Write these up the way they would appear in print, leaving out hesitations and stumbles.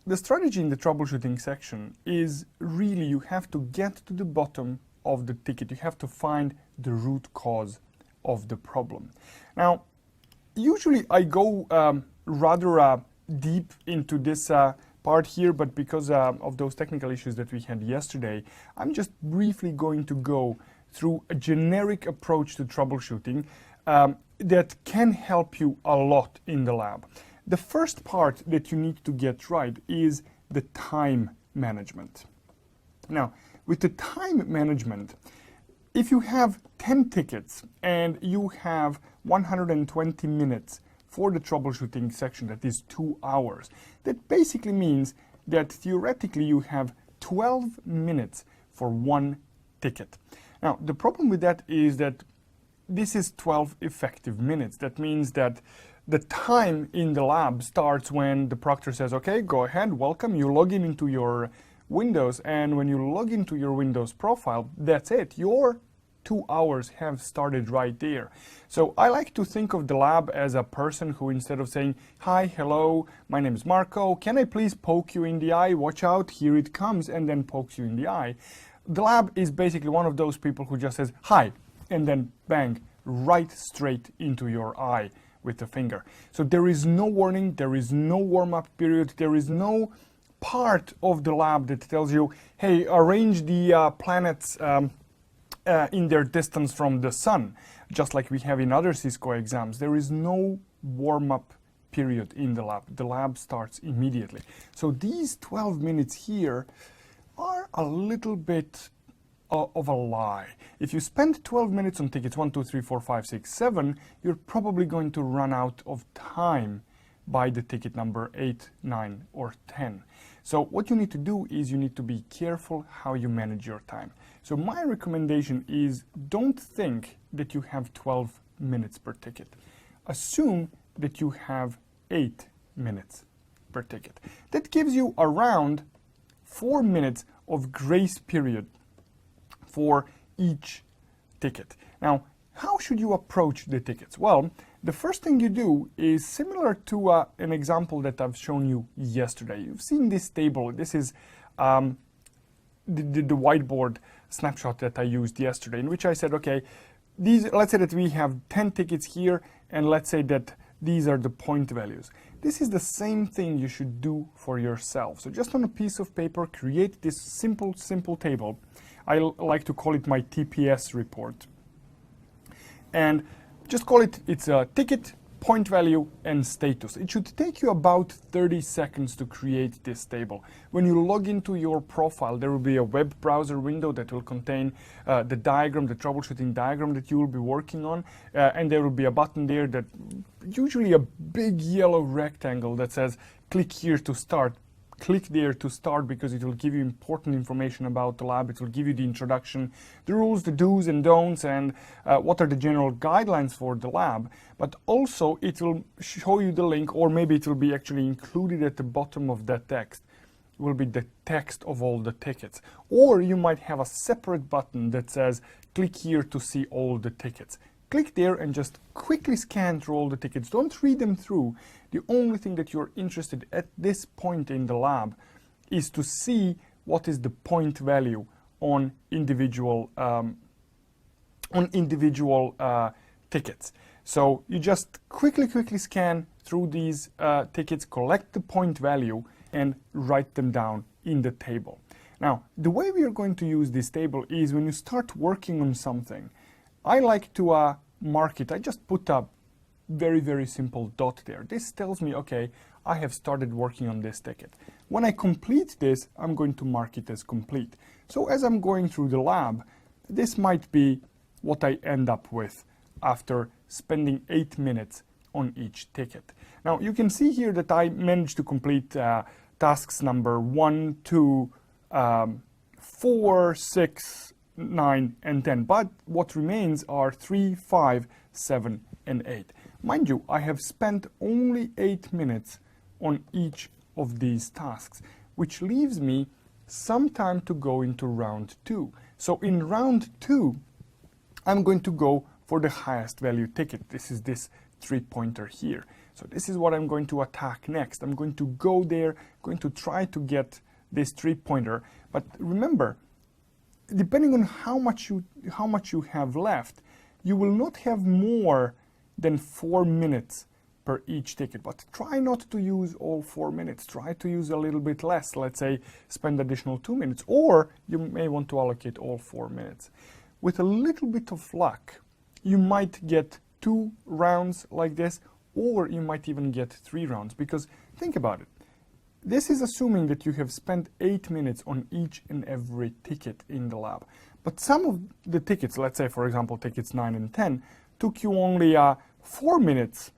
the strategy in the troubleshooting section is really you have to get to the bottom of the ticket. You have to find the root cause of the problem. Now, usually I go rather deep into this part here, but because of those technical issues that we had yesterday, I'm just briefly going to go through a generic approach to troubleshooting that can help you a lot in the lab. The first part that you need to get right is the time management. Now, with the time management, if you have 10 tickets and you have 120 minutes for the troubleshooting section, that is 2 hours, that basically means that theoretically you have 12 minutes for one ticket. Now, the problem with that is that this is 12 effective minutes. That means that the time in the lab starts when the proctor says, okay, go ahead, welcome, you log in into your Windows, and when you log into your Windows profile, that's it. Your 2 hours have started right there. So I like to think of the lab as a person who, instead of saying, hi, hello, my name is Marco, can I please poke you in the eye? Watch out, here it comes, and then pokes you in the eye. The lab is basically one of those people who just says, hi, and then bang, right straight into your eye with the finger. So there is no warning, there is no warm-up period, there is no part of the lab that tells you, hey, arrange the planets in their distance from the sun, just like we have in other Cisco exams. There is no warm-up period in the lab. The lab starts immediately. So these 12 minutes here are a little bit of a lie. If you spend 12 minutes on tickets 1, 2, 3, 4, 5, 6, 7, you're probably going to run out of time by the ticket number 8, 9, or 10. So what you need to do is you need to be careful how you manage your time. So my recommendation is don't think that you have 12 minutes per ticket. Assume that you have 8 minutes per ticket. That gives you around 4 minutes of grace period for each ticket. Now, how should you approach the tickets? Well, the first thing you do is similar to an example that I've shown you yesterday. You've seen this table. This is the whiteboard snapshot that I used yesterday, in which I said, okay, let's say that we have 10 tickets here, and let's say that these are the point values. This is the same thing you should do for yourself. So just on a piece of paper, create this simple table. I like to call it my TPS report. And just call it, it's a ticket, point value, and status. It should take you about 30 seconds to create this table. When you log into your profile, there will be a web browser window that will contain the diagram, the troubleshooting diagram that you will be working on. And there will be a button there that, usually a big yellow rectangle that says, click here to start. Click there to start because it will give you important information about the lab. It will give you the introduction, the rules, the do's and don'ts, and what are the general guidelines for the lab. But also it will show you the link, or maybe it will be actually included at the bottom of that text. It will be the text of all the tickets. Or you might have a separate button that says, click here to see all the tickets. Click there and just quickly scan through all the tickets. Don't read them through. The only thing that you're interested at this point in the lab is to see what is the point value on individual tickets. So you just quickly scan through these tickets, collect the point value, and write them down in the table. Now, the way we are going to use this table is when you start working on something, I like to mark it. I just put a very simple dot there. This tells me, okay, I have started working on this ticket. When I complete this, I'm going to mark it as complete. So as I'm going through the lab, this might be what I end up with after spending 8 minutes on each ticket. Now you can see here that I managed to complete tasks number 1, 2, 4, 6, 9, and 10. But what remains are 3, 5, 7, and 8. Mind you, I have spent only 8 minutes on each of these tasks, which leaves me some time to go into round 2. So in round 2, I'm going to go for the highest value ticket. This is this 3-pointer here. So this is what I'm going to attack next. I'm going to go there, going to try to get this 3-pointer. But remember, depending on how much you have left, you will not have more than 4 minutes per each ticket. But try not to use all 4 minutes. Try to use a little bit less. Let's say spend additional 2 minutes, or you may want to allocate all 4 minutes. With a little bit of luck, you might get 2 rounds like this, or you might even get 3 rounds, because think about it. This is assuming that you have spent 8 minutes on each and every ticket in the lab. But some of the tickets, let's say for example tickets 9 and 10, took you only 4 minutes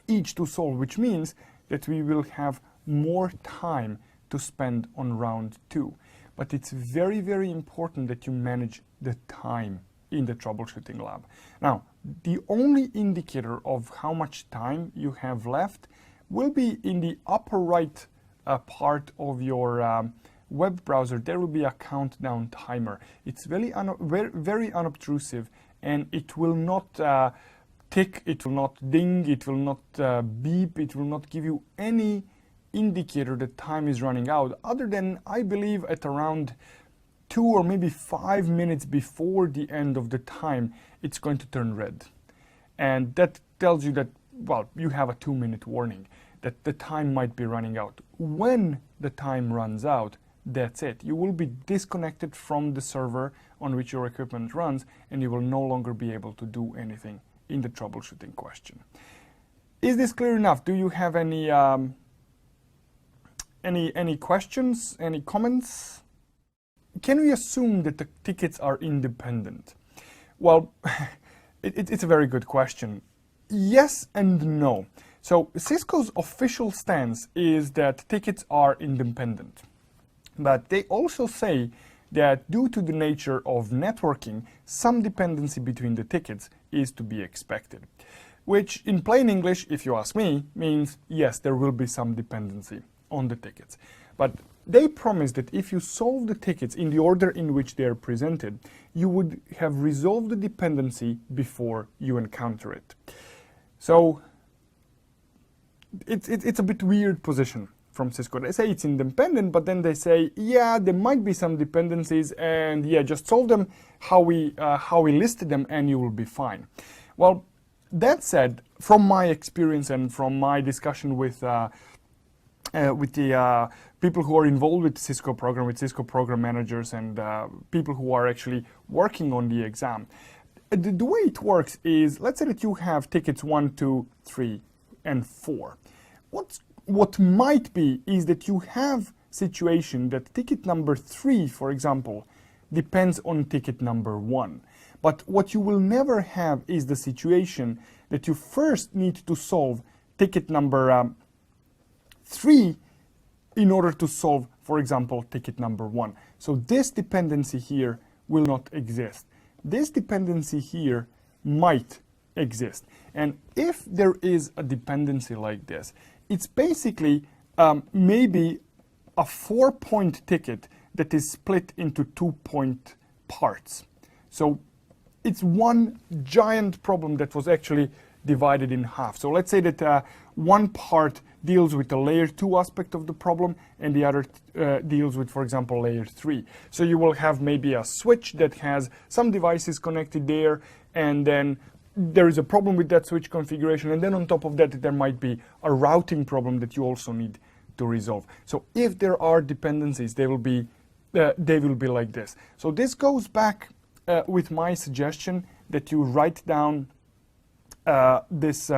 each to solve, which means that we will have more time to spend on round 2. But it's very, very important that you manage the time in the troubleshooting lab. Now, the only indicator of how much time you have left will be in the upper right part of your web browser. There will be a countdown timer. It's very unobtrusive, and it will not tick, it will not ding, it will not beep, it will not give you any indicator that time is running out, other than, I believe, at around 2 or maybe 5 minutes before the end of the time, it's going to turn red. And that tells you that, well, you have a 2-minute warning, that the time might be running out. When the time runs out, that's it. You will be disconnected from the server on which your equipment runs, and you will no longer be able to do anything in the troubleshooting question. Is this clear enough? Do you have any questions, any comments? Can we assume that the tickets are independent? Well, it's a very good question. Yes and no. So Cisco's official stance is that tickets are independent. But they also say that due to the nature of networking, some dependency between the tickets is to be expected. Which in plain English, if you ask me, means yes, there will be some dependency on the tickets. But they promise that if you solve the tickets in the order in which they are presented, you would have resolved the dependency before you encounter it. So it's a bit weird position from Cisco. They say it's independent, but then they say, yeah, there might be some dependencies, and yeah, just solve them how we listed them, and you will be fine. Well, that said, from my experience and from my discussion with the people who are involved with the Cisco program, with Cisco program managers and people who are actually working on the exam, the way it works is, let's say that you have tickets 1, 2, 3, and 4. What might be is that you have situation that ticket number 3, for example, depends on ticket number 1. But what you will never have is the situation that you first need to solve ticket number 3 in order to solve, for example, ticket number 1. So this dependency here will not exist. This dependency here might exist. And if there is a dependency like this, it's basically maybe a 4-point ticket that is split into 2-point parts. So it's one giant problem that was actually divided in half. So let's say that one part deals with the layer 2 aspect of the problem, and the other deals with, for example, layer 3. So you will have maybe a switch that has some devices connected there, and then there is a problem with that switch configuration, and then on top of that there might be a routing problem that you also need to resolve. So if there are dependencies, they will be like this. So this goes back with my suggestion that you write down this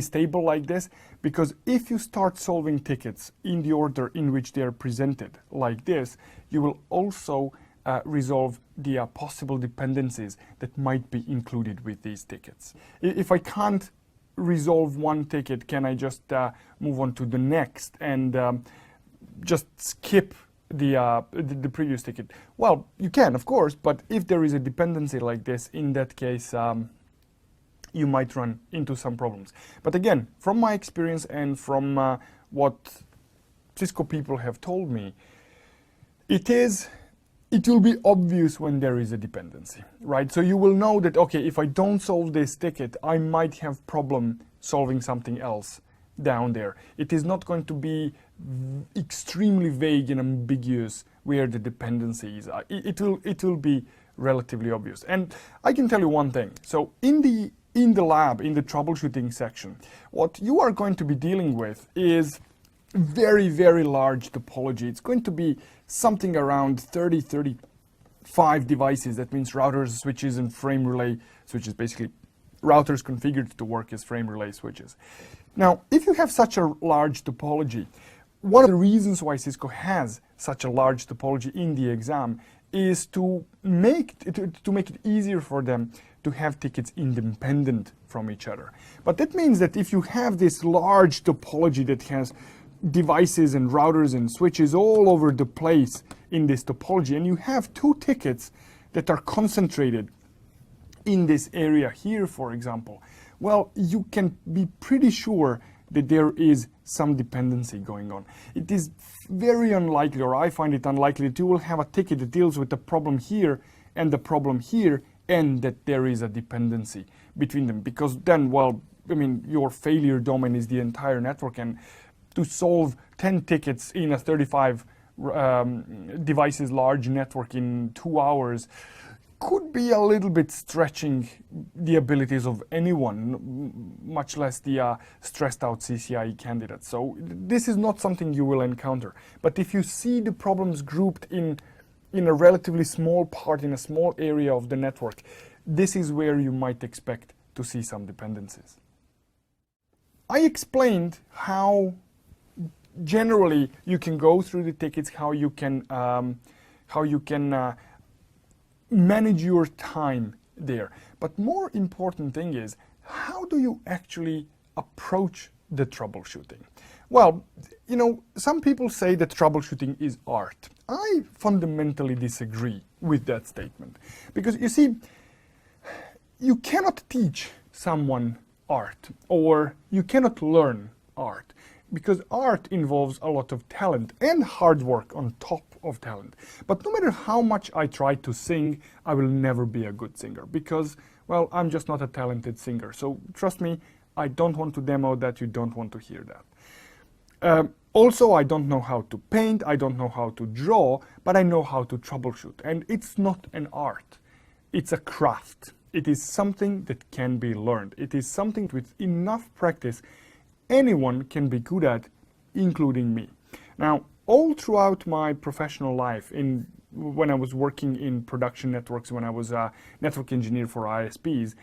table like this, because if you start solving tickets in the order in which they are presented like this, you will also resolve the possible dependencies that might be included with these tickets. If I can't resolve one ticket, can I just move on to the next and just skip the previous ticket? Well, you can, of course, but if there is a dependency like this, in that case, you might run into some problems. But again, from my experience and from what Cisco people have told me, it is it will be obvious when there is a dependency, right? So you will know that, okay, if I don't solve this ticket, I might have problem solving something else down there. It is not going to be extremely vague and ambiguous where the dependencies are. It will be relatively obvious. And I can tell you one thing. So in the lab, in the troubleshooting section, what you are going to be dealing with is very, very large topology. It's going to be something around 35 devices. That means routers, switches, and frame relay switches, basically routers configured to work as frame relay switches. Now, if you have such a large topology, one of the reasons why Cisco has such a large topology in the exam is to make it easier for them to have tickets independent from each other. But that means that if you have this large topology that has devices and routers and switches all over the place in this topology, and you have two tickets that are concentrated in this area here, for example, well, you can be pretty sure that there is some dependency going on. It is very unlikely, or I find it unlikely, that you will have a ticket that deals with the problem here and the problem here, and that there is a dependency between them, because then, well, I mean, your failure domain is the entire network, and to solve 10 tickets in a 35 devices large network in 2 hours could be a little bit stretching the abilities of anyone, much less the stressed out CCIE candidates. So this is not something you will encounter. But if you see the problems grouped in a relatively small part, in a small area of the network, this is where you might expect to see some dependencies. I explained how generally you can go through the tickets, how you can manage your time there. But more important thing is, how do you actually approach the troubleshooting? Well, you know, some people say that troubleshooting is art. I fundamentally disagree with that statement. Because you see, you cannot teach someone art, or you cannot learn art, because art involves a lot of talent and hard work on top of talent. But no matter how much I try to sing, I will never be a good singer, because, well, I'm just not a talented singer. So trust me, I don't want to demo that. You don't want to hear that. Also, I don't know how to paint, I don't know how to draw, but I know how to troubleshoot. And it's not an art, it's a craft. It is something that can be learned. It is something with enough practice anyone can be good at, including me. Now, all throughout my professional life, when I was working in production networks, when I was a network engineer for ISPs,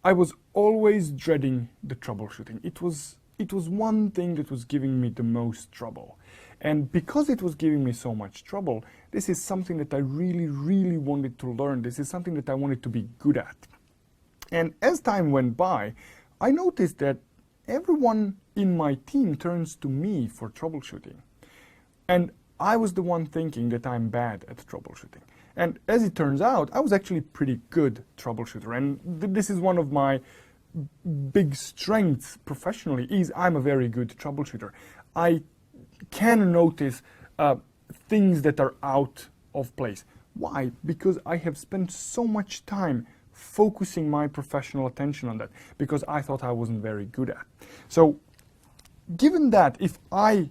I was always dreading the troubleshooting. It was one thing that was giving me the most trouble. And because it was giving me so much trouble, this is something that I really, really wanted to learn. This is something that I wanted to be good at. And as time went by, I noticed that everyone in my team turns to me for troubleshooting. And I was the one thinking that I'm bad at troubleshooting. And as it turns out, I was actually a pretty good troubleshooter. And this is one of my big strengths professionally, is I'm a very good troubleshooter. I can notice things that are out of place. Why? Because I have spent so much time focusing my professional attention on that, because I thought I wasn't very good at. So given that, if I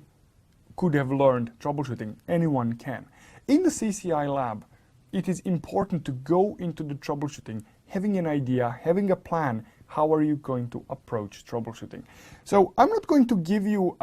could have learned troubleshooting, anyone can. In the CCI lab, it is important to go into the troubleshooting, having an idea, having a plan, how are you going to approach troubleshooting. So I'm not going to give you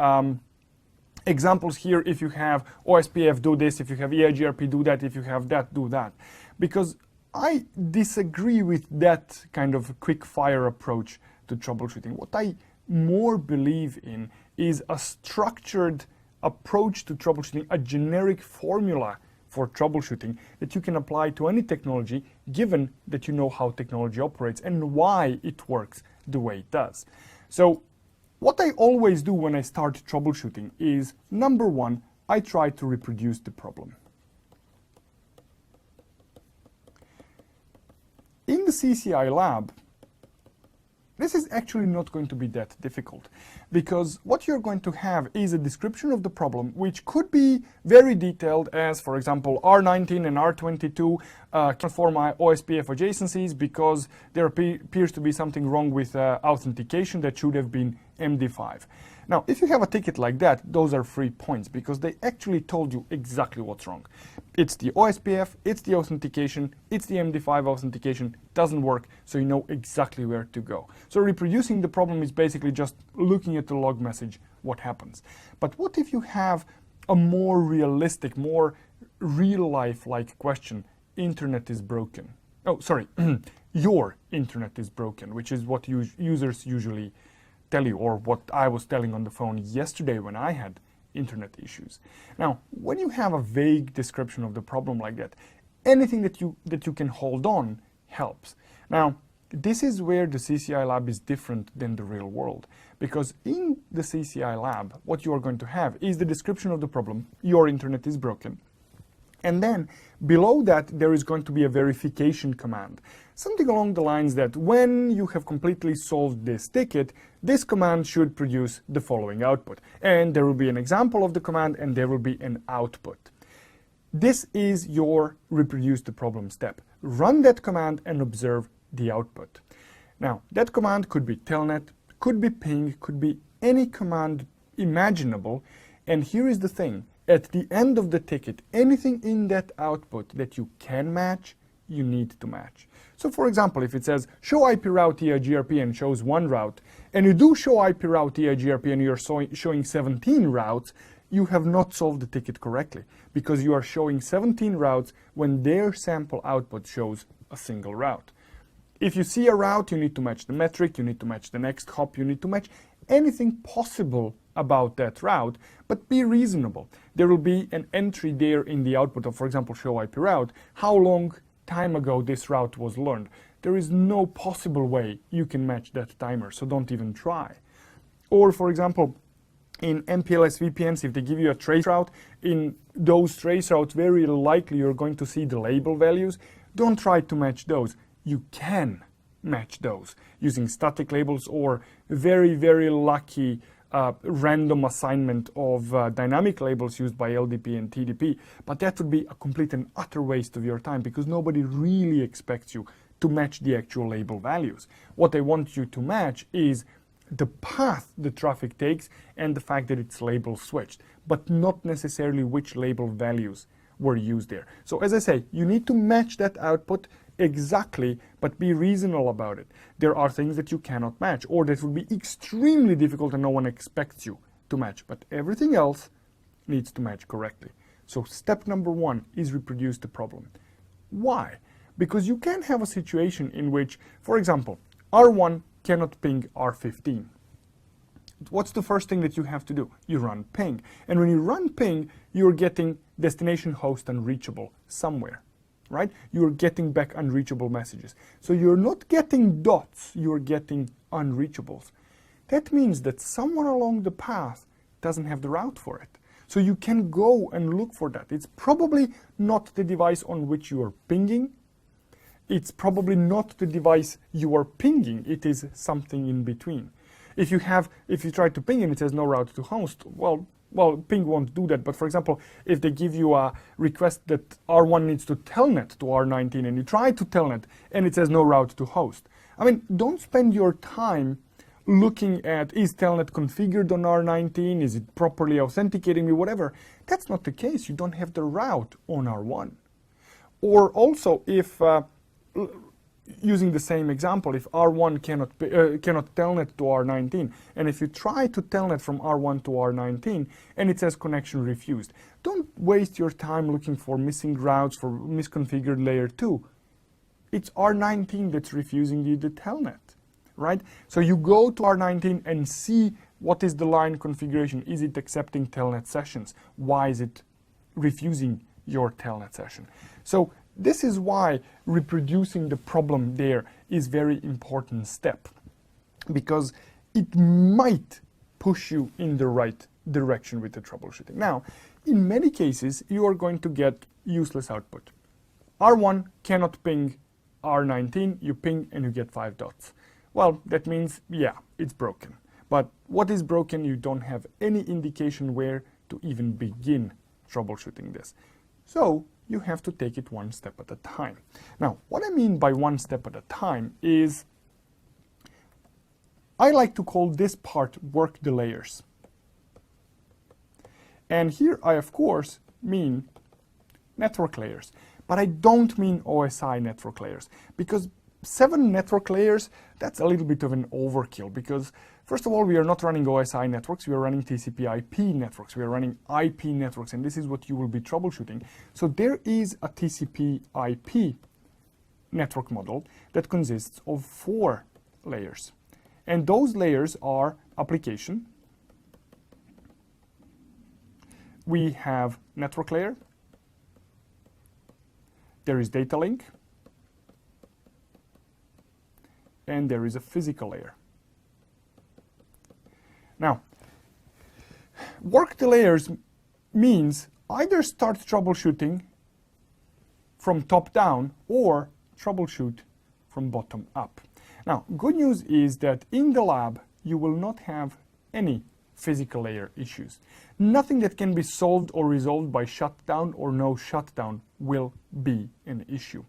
examples here. If you have OSPF, do this. If you have EIGRP, do that. If you have that, do that. Because I disagree with that kind of quick fire approach to troubleshooting. What I more believe in is a structured approach to troubleshooting, a generic formula for troubleshooting that you can apply to any technology, given that you know how technology operates and why it works the way it does. So what I always do when I start troubleshooting is, number one, I try to reproduce the problem. In the CCI lab, This is actually not going to be that difficult, because what you're going to have is a description of the problem, which could be very detailed, as for example R19 and R22 can't form OSPF adjacencies because there appears to be something wrong with authentication that should have been MD5. Now, if you have a ticket like that, those are 3 points, because they actually told you exactly what's wrong. It's the OSPF, it's the authentication, it's the MD5 authentication, doesn't work, so you know exactly where to go. So reproducing the problem is basically just looking at the log message, what happens. But what if you have a more realistic, more real-life-like question? Internet is broken. Oh, sorry, your internet is broken, which is what users usually tell you, or what I was telling on the phone yesterday when I had internet issues. Now, when you have a vague description of the problem like that, anything that you can hold on helps. Now, this is where the CCI lab is different than the real world, because in the CCI lab, what you are going to have is the description of the problem, your internet is broken, and then below that there is going to be a verification command. Something along the lines that when you have completely solved this ticket, this command should produce the following output. And there will be an example of the command and there will be an output. This is your reproduce the problem step. Run that command and observe the output. Now, that command could be telnet, could be ping, could be any command imaginable. And here is the thing. At the end of the ticket, anything in that output that you can match, you need to match. So for example, if it says show IP route EIGRP and shows one route, and you do show IP route EIGRP and you're showing 17 routes, you have not solved the ticket correctly, because you are showing 17 routes when their sample output shows a single route. If you see a route, you need to match the metric, you need to match the next hop, you need to match anything possible about that route, but be reasonable. There will be an entry there in the output of, for example, show IP route, how long time ago this route was learned. There is no possible way you can match that timer, so don't even try. Or for example, in MPLS VPNs, if they give you a trace route, in those trace routes, very likely you're going to see the label values. Don't try to match those. You can match those using static labels or very, very lucky random assignment of dynamic labels used by LDP and TDP, but that would be a complete and utter waste of your time, because nobody really expects you to match the actual label values. What they want you to match is the path the traffic takes and the fact that it's label switched, but not necessarily which label values were used there. So as I say, you need to match that output exactly, but be reasonable about it. There are things that you cannot match, or that would be extremely difficult and no one expects you to match, but everything else needs to match correctly. So step number 1 is reproduce the problem. Why? Because you can have a situation in which, for example, R1 cannot ping R15. What's the first thing that you have to do? You run ping. And when you run ping, you're getting destination host unreachable somewhere, right? You're getting back unreachable messages. So you're not getting dots, you're getting unreachables. That means that someone along the path doesn't have the route for it. So you can go and look for that. It's probably not the device on which you are pinging. It's probably not the device you are pinging. It is something in between. If you try to ping and it says no route to host, well, ping won't do that. But for example, if they give you a request that R1 needs to telnet to R19 and you try to telnet and it says no route to host, I mean, don't spend your time looking at, is telnet configured on R19? Is it properly authenticating me? Whatever. That's not the case. You don't have the route on R1. Or also, if using the same example, if R1 cannot telnet to R19, and if you try to telnet from R1 to R19 and it says connection refused, don't waste your time looking for missing routes, for misconfigured layer 2. It's R19 that's refusing you the telnet, right? So you go to R19 and see what is the line configuration. Is it accepting telnet sessions? Why is it refusing your telnet session? So this is why reproducing the problem there is a very important step, because it might push you in the right direction with the troubleshooting. Now, in many cases, you are going to get useless output. R1 cannot ping R19, you ping and you get 5 dots. well, that means, yeah, it's broken. But what is broken, you don't have any indication where to even begin troubleshooting this. So you have to take it one step at a time. Now, what I mean by one step at a time is, I like to call this part work the layers. And here I, of course, mean network layers. But I don't mean OSI network layers, because 7 network layers, that's a little bit of an overkill, because first of all, we are not running OSI networks, we are running TCP/IP networks, we are running IP networks, and this is what you will be troubleshooting. So there is a TCP/IP network model that consists of 4 layers. And those layers are application, we have network layer, there is data link, and there is a physical layer. Now, work the layers means either start troubleshooting from top down or troubleshoot from bottom up. Now, good news is that in the lab, you will not have any physical layer issues. Nothing that can be solved or resolved by shutdown or no shutdown will be an issue.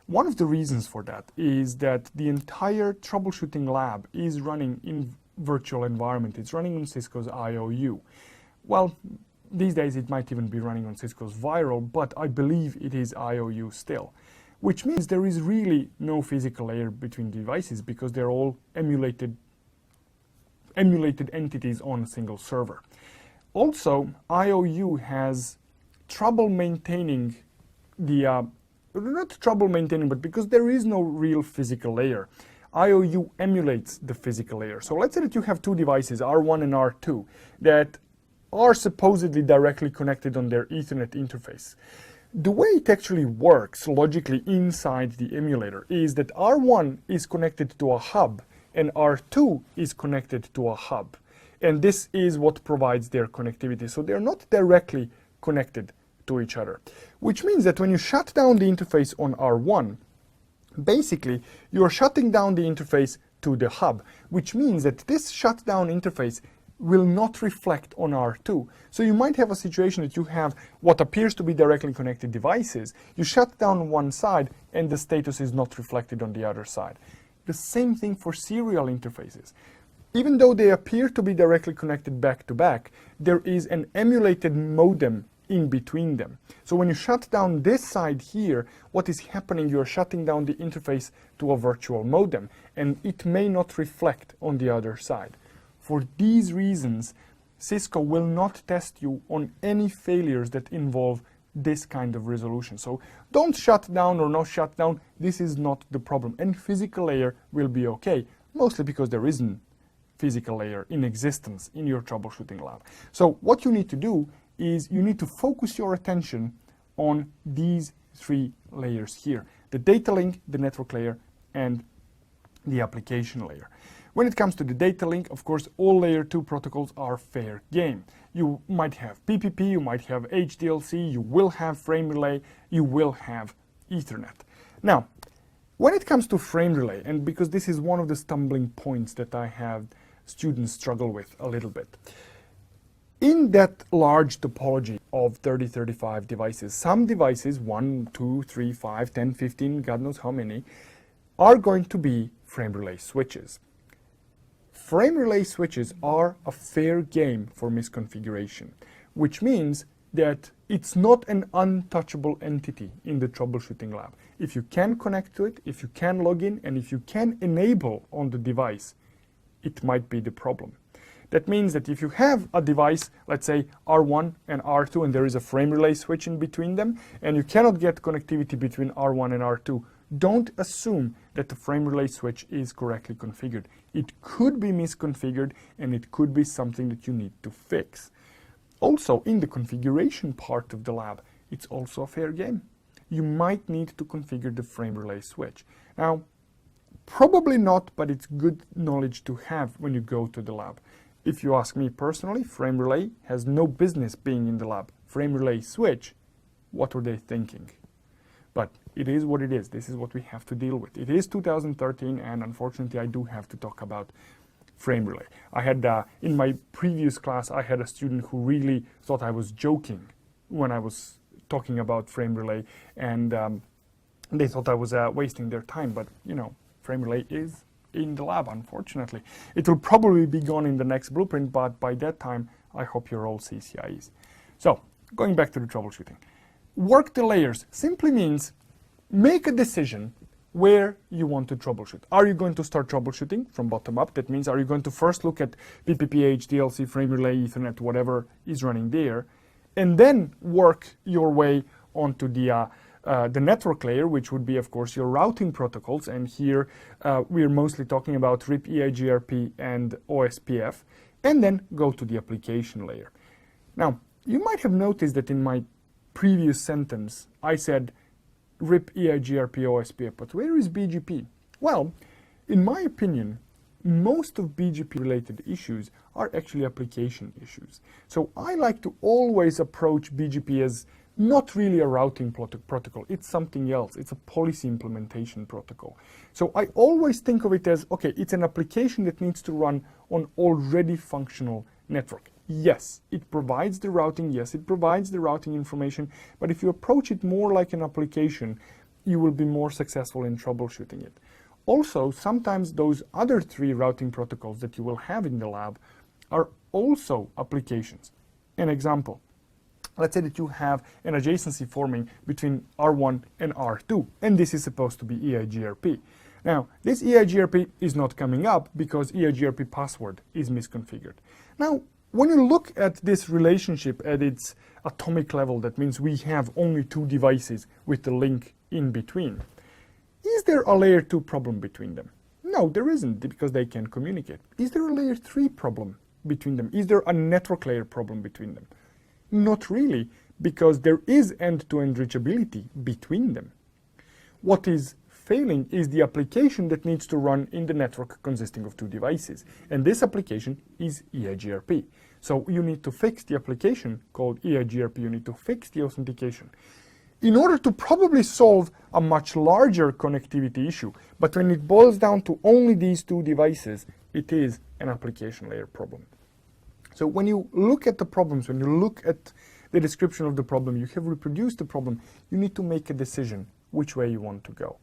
One of the reasons for that is that the entire troubleshooting lab is running in virtual environment. It's running on Cisco's IOU. Well, these days it might even be running on Cisco's Viral, but I believe it is IOU still, which means there is really no physical layer between devices because they're all emulated entities on a single server. Also, IOU has trouble maintaining the not trouble maintaining, but because there is no real physical layer, IOU emulates the physical layer. So let's say that you have 2 devices, R1 and R2, that are supposedly directly connected on their Ethernet interface. The way it actually works logically inside the emulator is that R1 is connected to a hub and R2 is connected to a hub. And this is what provides their connectivity. So they're not directly connected to each other, which means that when you shut down the interface on R1, basically you're shutting down the interface to the hub, which means that this shutdown interface will not reflect on R2. So you might have a situation that you have what appears to be directly connected devices, you shut down one side and the status is not reflected on the other side. The same thing for serial interfaces. Even though they appear to be directly connected back to back, there is an emulated modem in between them. So when you shut down this side here, what is happening, you're shutting down the interface to a virtual modem, and it may not reflect on the other side. For these reasons, Cisco will not test you on any failures that involve this kind of resolution. So don't shut down or no shut down, this is not the problem. And physical layer will be okay, mostly because there isn't physical layer in existence in your troubleshooting lab. So what you need to do is you need to focus your attention on these 3 layers here: the data link, the network layer, and the application layer. When it comes to the data link, of course, all layer 2 protocols are fair game. You might have PPP, you might have HDLC, you will have frame relay, you will have Ethernet. Now, when it comes to frame relay, and because this is one of the stumbling points that I have students struggle with a little bit, in that large topology of 30-35 devices, some devices, 1, 2, 3, 5, 10, 15, God knows how many, are going to be frame relay switches. Frame relay switches are a fair game for misconfiguration, which means that it's not an untouchable entity in the troubleshooting lab. If you can connect to it, if you can log in, and if you can enable on the device, it might be the problem. That means that if you have a device, let's say R1 and R2, and there is a frame relay switch in between them, and you cannot get connectivity between R1 and R2, don't assume that the frame relay switch is correctly configured. It could be misconfigured, and it could be something that you need to fix. Also, in the configuration part of the lab, it's also a fair game. You might need to configure the frame relay switch. Now, probably not, but it's good knowledge to have when you go to the lab. If you ask me personally, frame relay has no business being in the lab. Frame relay switch, what were they thinking? But it is what it is. This is what we have to deal with. It is 2013, and unfortunately I do have to talk about frame relay. I had, in my previous class, I had a student who really thought I was joking when I was talking about frame relay, and they thought I was wasting their time, but you know, frame relay is in the lab, unfortunately. It will probably be gone in the next blueprint, but by that time, I hope you're all CCIEs. So, going back to the troubleshooting. Work the layers simply means make a decision where you want to troubleshoot. Are you going to start troubleshooting from bottom up? That means, are you going to first look at PPPH, DLC, frame relay, Ethernet, whatever is running there, and then work your way onto the network layer, which would be, of course, your routing protocols. And here we're mostly talking about RIP, EIGRP, and OSPF, and then go to the application layer. Now, you might have noticed that in my previous sentence, I said RIP, EIGRP, OSPF, but where is BGP? Well, in my opinion, most of BGP-related issues are actually application issues. So I like to always approach BGP as not really a routing protocol. It's something else. It's a policy implementation protocol. So I always think of it as, okay, it's an application that needs to run on already functional network. Yes, it provides the routing. Yes, it provides the routing information. But if you approach it more like an application, you will be more successful in troubleshooting it. Also, sometimes those other three routing protocols that you will have in the lab are also applications. An example, let's say that you have an adjacency forming between R1 and R2, and this is supposed to be EIGRP. Now, this EIGRP is not coming up because EIGRP password is misconfigured. Now, when you look at this relationship at its atomic level, that means we have only two devices with the link in between. Is there a layer 2 problem between them? No, there isn't, because they can communicate. Is there a layer 3 problem between them? Is there a network layer problem between them? Not really, because there is end-to-end reachability between them. What is failing is the application that needs to run in the network consisting of two devices. And this application is EIGRP. So you need to fix the application called EIGRP. You need to fix the authentication in order to probably solve a much larger connectivity issue. But when it boils down to only these two devices, it is an application layer problem. So when you look at the problems, when you look at the description of the problem, you have reproduced the problem, you need to make a decision which way you want to go.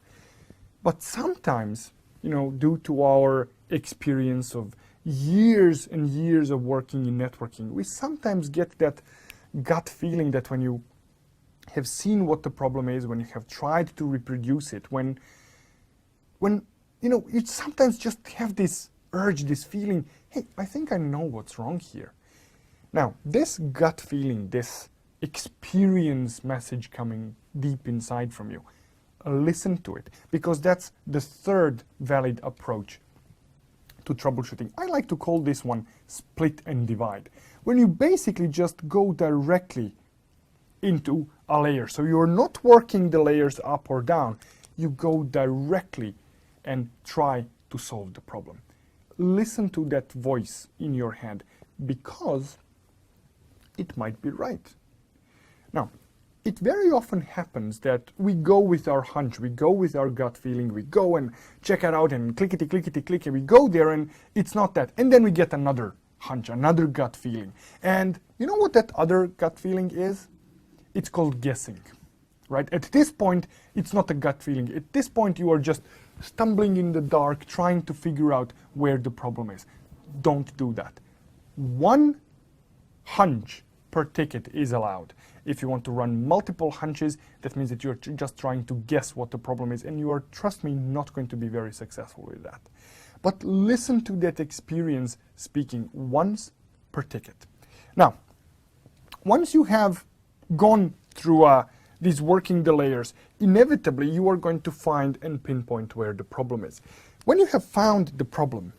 But sometimes, you know, due to our experience of years and years of working in networking, we sometimes get that gut feeling that when you have seen what the problem is, when you have tried to reproduce it, when you know, you sometimes just have this urge, this feeling, hey, I think I know what's wrong here. Now, this gut feeling, this experience message coming deep inside from you, listen to it, because that's the third valid approach to troubleshooting. I like to call this one split and divide, when you basically just go directly into a layer. So you're not working the layers up or down, you go directly and try to solve the problem. Listen to that voice in your head, because it might be right. Now, it very often happens that we go with our hunch, we go with our gut feeling, we go and check it out and clickety, clickety, click, and we go there and it's not that. And then we get another hunch, another gut feeling. And you know what that other gut feeling is? It's called guessing, right? At this point, it's not a gut feeling. At this point, you are just stumbling in the dark, trying to figure out where the problem is. Don't do that. One hunch per ticket is allowed. If you want to run multiple hunches, that means that you're just trying to guess what the problem is, and you are, trust me, not going to be very successful with that. But listen to that experience speaking once per ticket. Now, once you have gone through these working the layers, inevitably you are going to find and pinpoint where the problem is. When you have found the problem,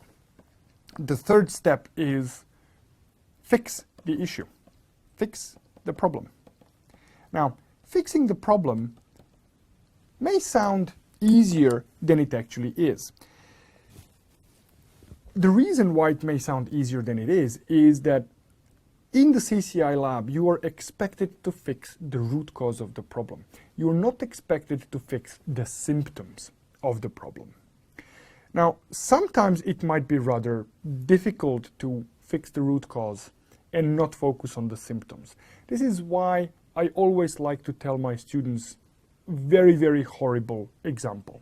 the third step is fix the issue. Fix the problem. Now, fixing the problem may sound easier than it actually is. The reason why it may sound easier than it is that in the CCI lab, you are expected to fix the root cause of the problem. You are not expected to fix the symptoms of the problem. Now, sometimes it might be rather difficult to fix the root cause and not focus on the symptoms. This is why I always like to tell my students very, very horrible example.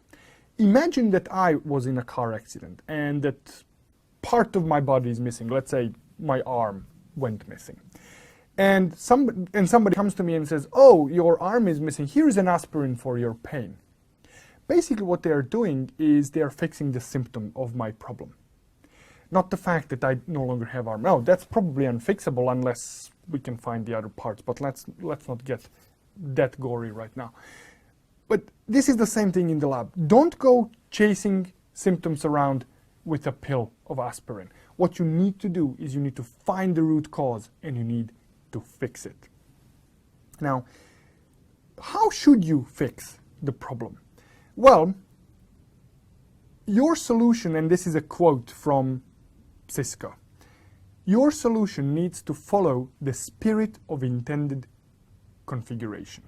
Imagine that I was in a car accident and that part of my body is missing. Let's say my arm went missing. And somebody comes to me and says, oh, your arm is missing. Here is an aspirin for your pain. Basically what they are doing is they are fixing the symptom of my problem. Not the fact that I no longer have arm. No, that's probably unfixable unless we can find the other parts. But let's not get that gory right now. But this is the same thing in the lab. Don't go chasing symptoms around with a pill of aspirin. What you need to do is you need to find the root cause and you need to fix it. Now, how should you fix the problem? Well, your solution, and this is a quote from Cisco, your solution needs to follow the spirit of intended configuration.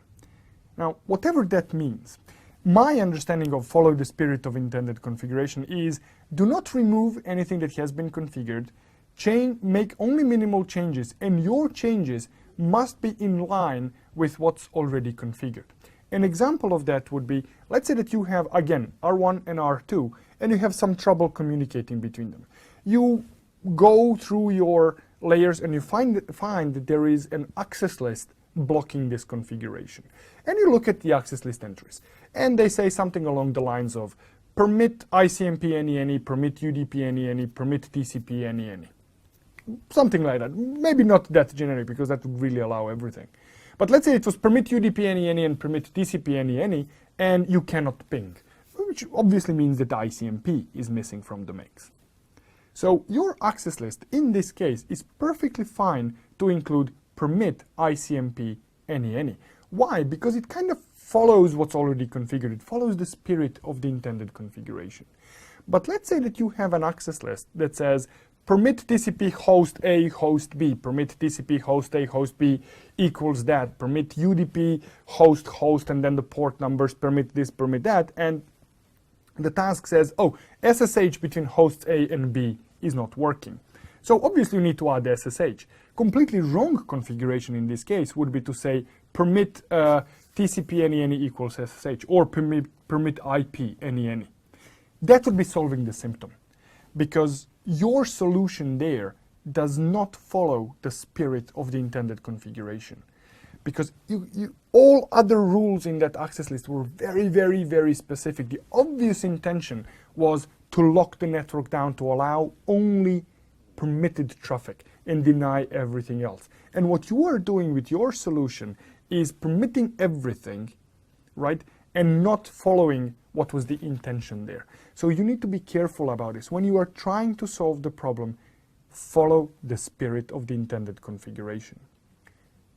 Now, whatever that means, my understanding of follow the spirit of intended configuration is do not remove anything that has been configured, make only minimal changes, and your changes must be in line with what's already configured. An example of that would be, let's say that you have, again, R1 and R2, and you have some trouble communicating between them. You go through your layers and you find that there is an access list blocking this configuration. And you look at the access list entries, and they say something along the lines of permit ICMP any, permit UDP any, permit TCP any. Something like that. Maybe not that generic, because that would really allow everything. But let's say it was permit UDP any and permit TCP any, and you cannot ping, which obviously means that ICMP is missing from the mix. So your access list in this case is perfectly fine to include permit ICMP any. Why? Because it kind of follows what's already configured. It follows the spirit of the intended configuration. But let's say that you have an access list that says permit TCP host A, host B, permit TCP host A, host B equals that, permit UDP host, and then the port numbers, permit this, permit that, and the task says, oh, SSH between hosts A and B is not working. So obviously you need to add SSH. Completely wrong configuration in this case would be to say permit TCP any equals SSH, or permit IP any. That would be solving the symptom, because your solution there does not follow the spirit of the intended configuration. Because all other rules in that access list were very, very, very specific. The obvious intention was to lock the network down to allow only permitted traffic and deny everything else. And what you are doing with your solution is permitting everything, right, and not following what was the intention there. So you need to be careful about this. When you are trying to solve the problem, follow the spirit of the intended configuration.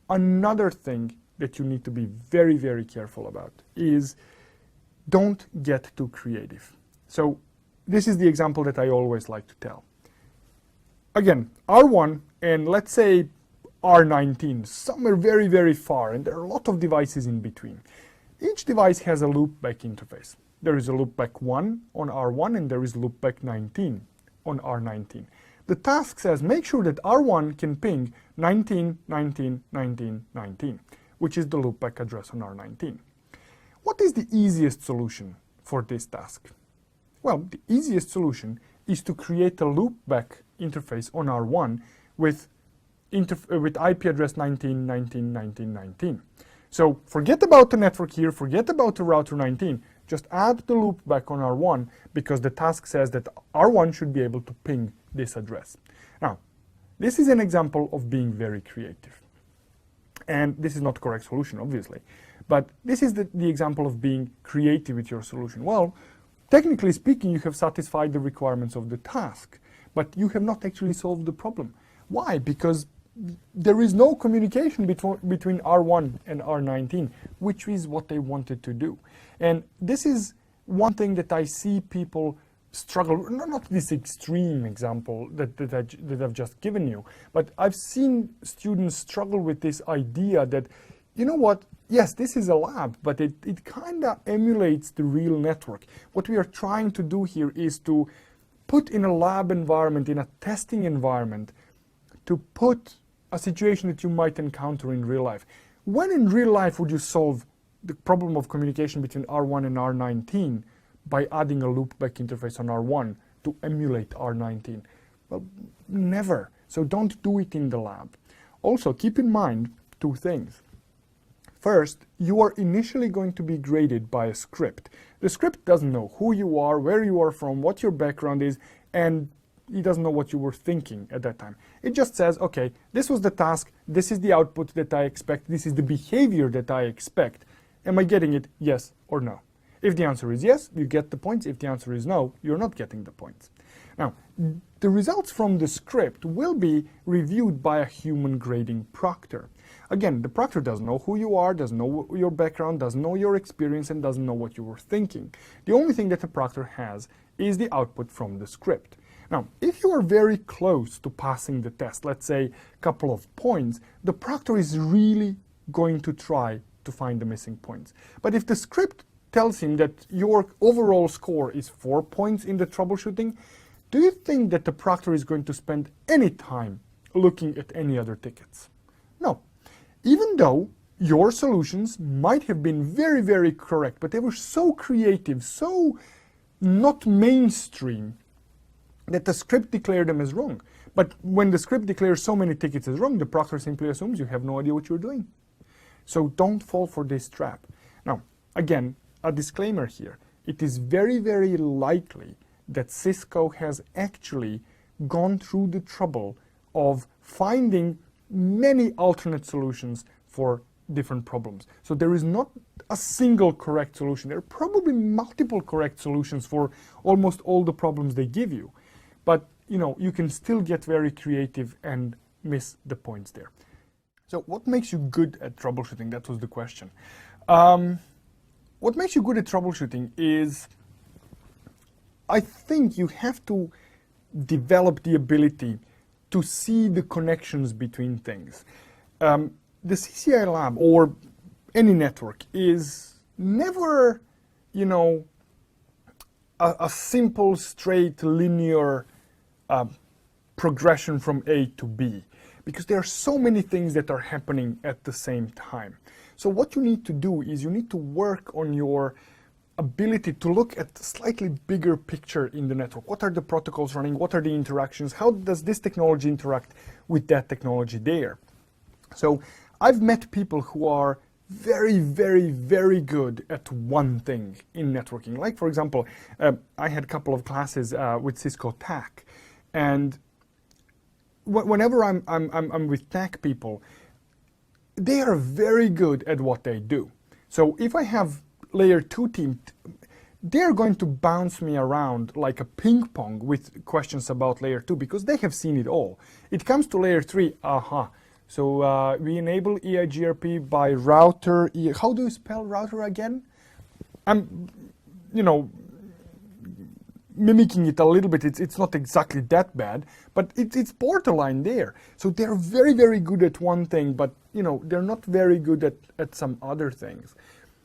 Another thing that you need to be very, very careful about is don't get too creative. So this is the example that I always like to tell. Again, R1 and let's say R19, somewhere very, very far, and there are a lot of devices in between. Each device has a loopback interface. There is a loopback 1 on R1 and there is loopback 19 on R19. The task says make sure that R1 can ping 19, 19, 19, 19, which is the loopback address on R19. What is the easiest solution for this task? Well, the easiest solution is to create a loopback interface on R1 with IP address 19, 19, 19, 19. So forget about the network here, forget about the router 19, just add the loopback on R1 because the task says that R1 should be able to ping this address. Now, this is an example of being very creative. And this is not the correct solution, obviously. But this is the example of being creative with your solution. Well, technically speaking, you have satisfied the requirements of the task, but you have not actually solved the problem. Why? Because there is no communication between R1 and R19, which is what they wanted to do. And this is one thing that I see people struggle, not this extreme example that I've just given you, but I've seen students struggle with this idea that, you know what, yes, this is a lab, but it kind of emulates the real network. What we are trying to do here is to put in a lab environment, in a testing environment, to put a situation that you might encounter in real life. When in real life would you solve the problem of communication between R1 and R19 by adding a loopback interface on R1 to emulate R19? Well, never. So don't do it in the lab. Also, keep in mind two things. First, you are initially going to be graded by a script. The script doesn't know who you are, where you are from, what your background is, and it doesn't know what you were thinking at that time. It just says, okay, this was the task, this is the output that I expect, this is the behavior that I expect. Am I getting it? Yes or no? If the answer is yes, you get the points. If the answer is no, you're not getting the points. Now, the results from the script will be reviewed by a human grading proctor. Again, the proctor doesn't know who you are, doesn't know your background, doesn't know your experience, and doesn't know what you were thinking. The only thing that the proctor has is the output from the script. Now, if you are very close to passing the test, let's say a couple of points, the proctor is really going to try to find the missing points. But if the script tells him that your overall score is 4 points in the troubleshooting, do you think that the proctor is going to spend any time looking at any other tickets? No. Even though your solutions might have been very, very correct, but they were so creative, so not mainstream, that the script declared them as wrong. But when the script declares so many tickets as wrong, the proctor simply assumes you have no idea what you're doing. So don't fall for this trap. Now, again, a disclaimer here. It is very, very likely that Cisco has actually gone through the trouble of finding many alternate solutions for different problems. So there is not a single correct solution. There are probably multiple correct solutions for almost all the problems they give you. But, you know, you can still get very creative and miss the points there. So what makes you good at troubleshooting? That was the question. What makes you good at troubleshooting is, I think you have to develop the ability to see the connections between things. The CCI lab or any network is never, you know, a simple, straight, linear progression from A to B, because there are so many things that are happening at the same time. So what you need to do is you need to work on your ability to look at a slightly bigger picture in the network. What are the protocols running? What are the interactions? How does this technology interact with that technology there? So I've met people who are very, very, very good at one thing in networking. Like, for example, I had a couple of classes with Cisco TAC, and whenever I'm with TAC people, they are very good at what they do. So if I have layer 2 team, they're going to bounce me around like a ping pong with questions about layer 2 because they have seen it all. It comes to layer 3, so we enable EIGRP by router. How do you spell router again? I'm, you know, mimicking it a little bit. It's not exactly that bad, but it's borderline there. So they're very, very good at one thing, but you know, they're not very good at some other things.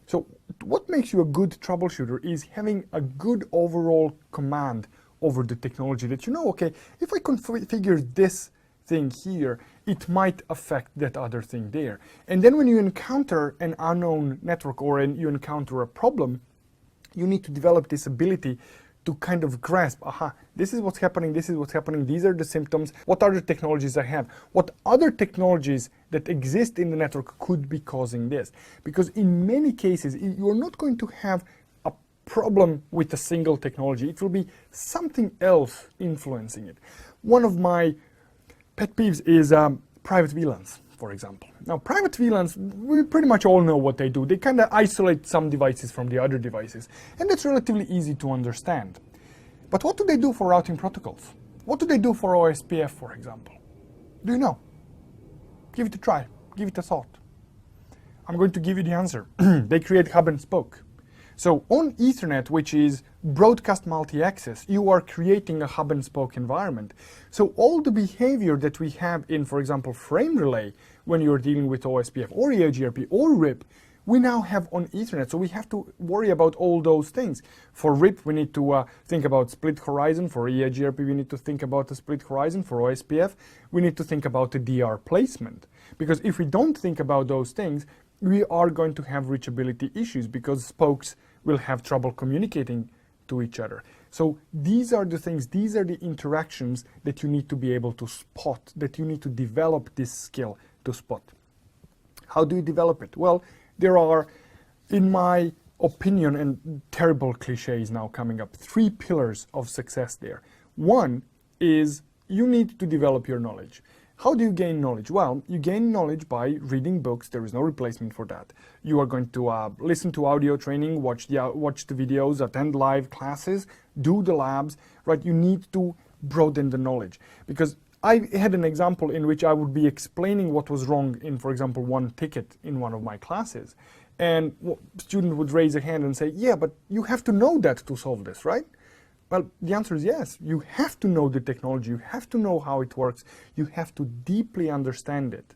So what makes you a good troubleshooter is having a good overall command over the technology, that you know, okay, if I configure this thing here, it might affect that other thing there. And then when you encounter an unknown network or you encounter a problem, you need to develop this ability to kind of grasp, this is what's happening, this is what's happening, these are the symptoms, what are the technologies I have, what other technologies that exist in the network could be causing this. Because in many cases, you're not going to have a problem with a single technology, it will be something else influencing it. One of my pet peeves is private VLANs, for example. Now, private VLANs, we pretty much all know what they do. They kind of isolate some devices from the other devices, and that's relatively easy to understand. But what do they do for routing protocols? What do they do for OSPF, for example? Do you know? Give it a try. Give it a thought. I'm going to give you the answer. They create hub and spoke. So on Ethernet, which is broadcast multi-access, you are creating a hub and spoke environment. So all the behavior that we have in, for example, frame relay, when you're dealing with OSPF or eIGRP or RIP, we now have on Ethernet. So we have to worry about all those things. For RIP, we need to think about split horizon. For eIGRP, we need to think about the split horizon. For OSPF, we need to think about the DR placement. Because if we don't think about those things, we are going to have reachability issues because spokes will have trouble communicating to each other. So these are the things, these are the interactions that you need to be able to spot, that you need to develop this skill to spot. How do you develop it? Well, there are, in my opinion, and terrible cliches now coming up, 3 pillars of success there. One is you need to develop your knowledge. How do you gain knowledge? Well, you gain knowledge by reading books. There is no replacement for that. You are going to listen to audio training, watch the videos, attend live classes, do the labs, right? You need to broaden the knowledge. Because I had an example in which I would be explaining what was wrong in, for example, one ticket in one of my classes. And a student would raise a hand and say, yeah, but you have to know that to solve this, right? Well, the answer is yes. You have to know the technology. You have to know how it works. You have to deeply understand it,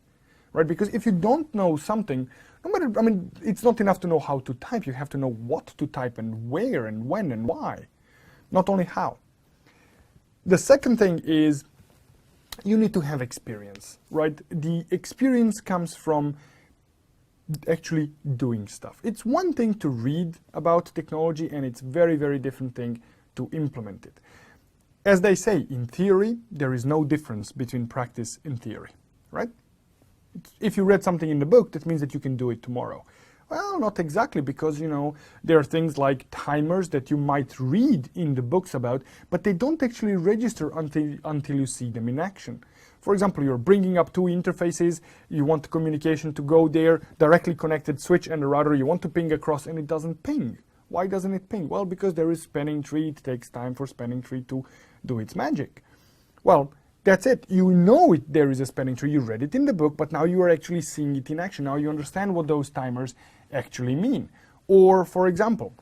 right? Because if you don't know something, no matter, I mean, it's not enough to know how to type. You have to know what to type and where and when and why, not only how. The second thing is you need to have experience, right? The experience comes from actually doing stuff. It's one thing to read about technology, and it's very, very different thing to implement it. As they say, in theory, there is no difference between practice and theory, right? If you read something in the book, that means that you can do it tomorrow. Well, not exactly, because, you know, there are things like timers that you might read in the books about, but they don't actually register until you see them in action. For example, you're bringing up 2 interfaces, you want the communication to go there, directly connected switch and the router, you want to ping across, and it doesn't ping. Why doesn't it ping? Well, because there is spanning tree. It takes time for spanning tree to do its magic. Well, that's it. You know there is a spanning tree. You read it in the book, but now you are actually seeing it in action. Now you understand what those timers actually mean. Or, for example,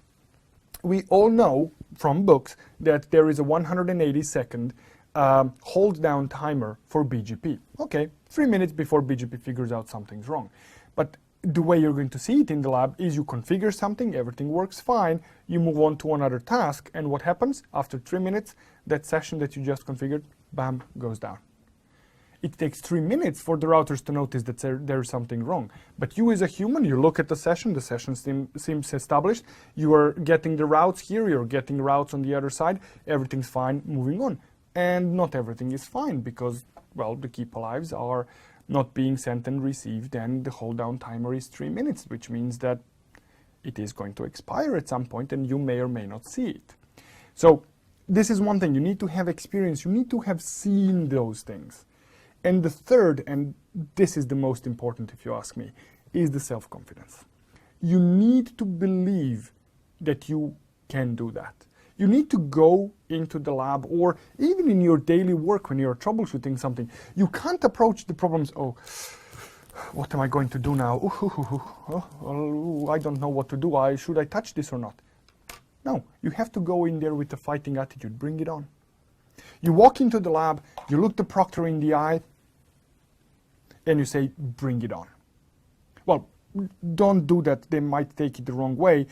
we all know from books that there is a 180-second hold down timer for BGP. Okay, 3 minutes before BGP figures out something's wrong. But the way you're going to see it in the lab is you configure something, everything works fine, you move on to another task, and what happens? After 3 minutes, that session that you just configured, bam, goes down. It takes 3 minutes for the routers to notice that there's something wrong. But you as a human, you look at the session seems established, you are getting the routes here, you're getting routes on the other side, everything's fine, moving on. And not everything is fine because, well, the keep alives are not being sent and received, and the hold down timer is 3 minutes, which means that it is going to expire at some point and you may or may not see it. So this is one thing. You need to have experience. You need to have seen those things. And the third, and this is the most important if you ask me, is the self-confidence. You need to believe that you can do that. You need to go into the lab, or even in your daily work when you're troubleshooting something. You can't approach the problems, oh, what am I going to do now? I don't know what to do. Should I touch this or not? No, you have to go in there with a fighting attitude. Bring it on. You walk into the lab, you look the proctor in the eye, and you say, bring it on. Well, don't do that. They might take it the wrong way.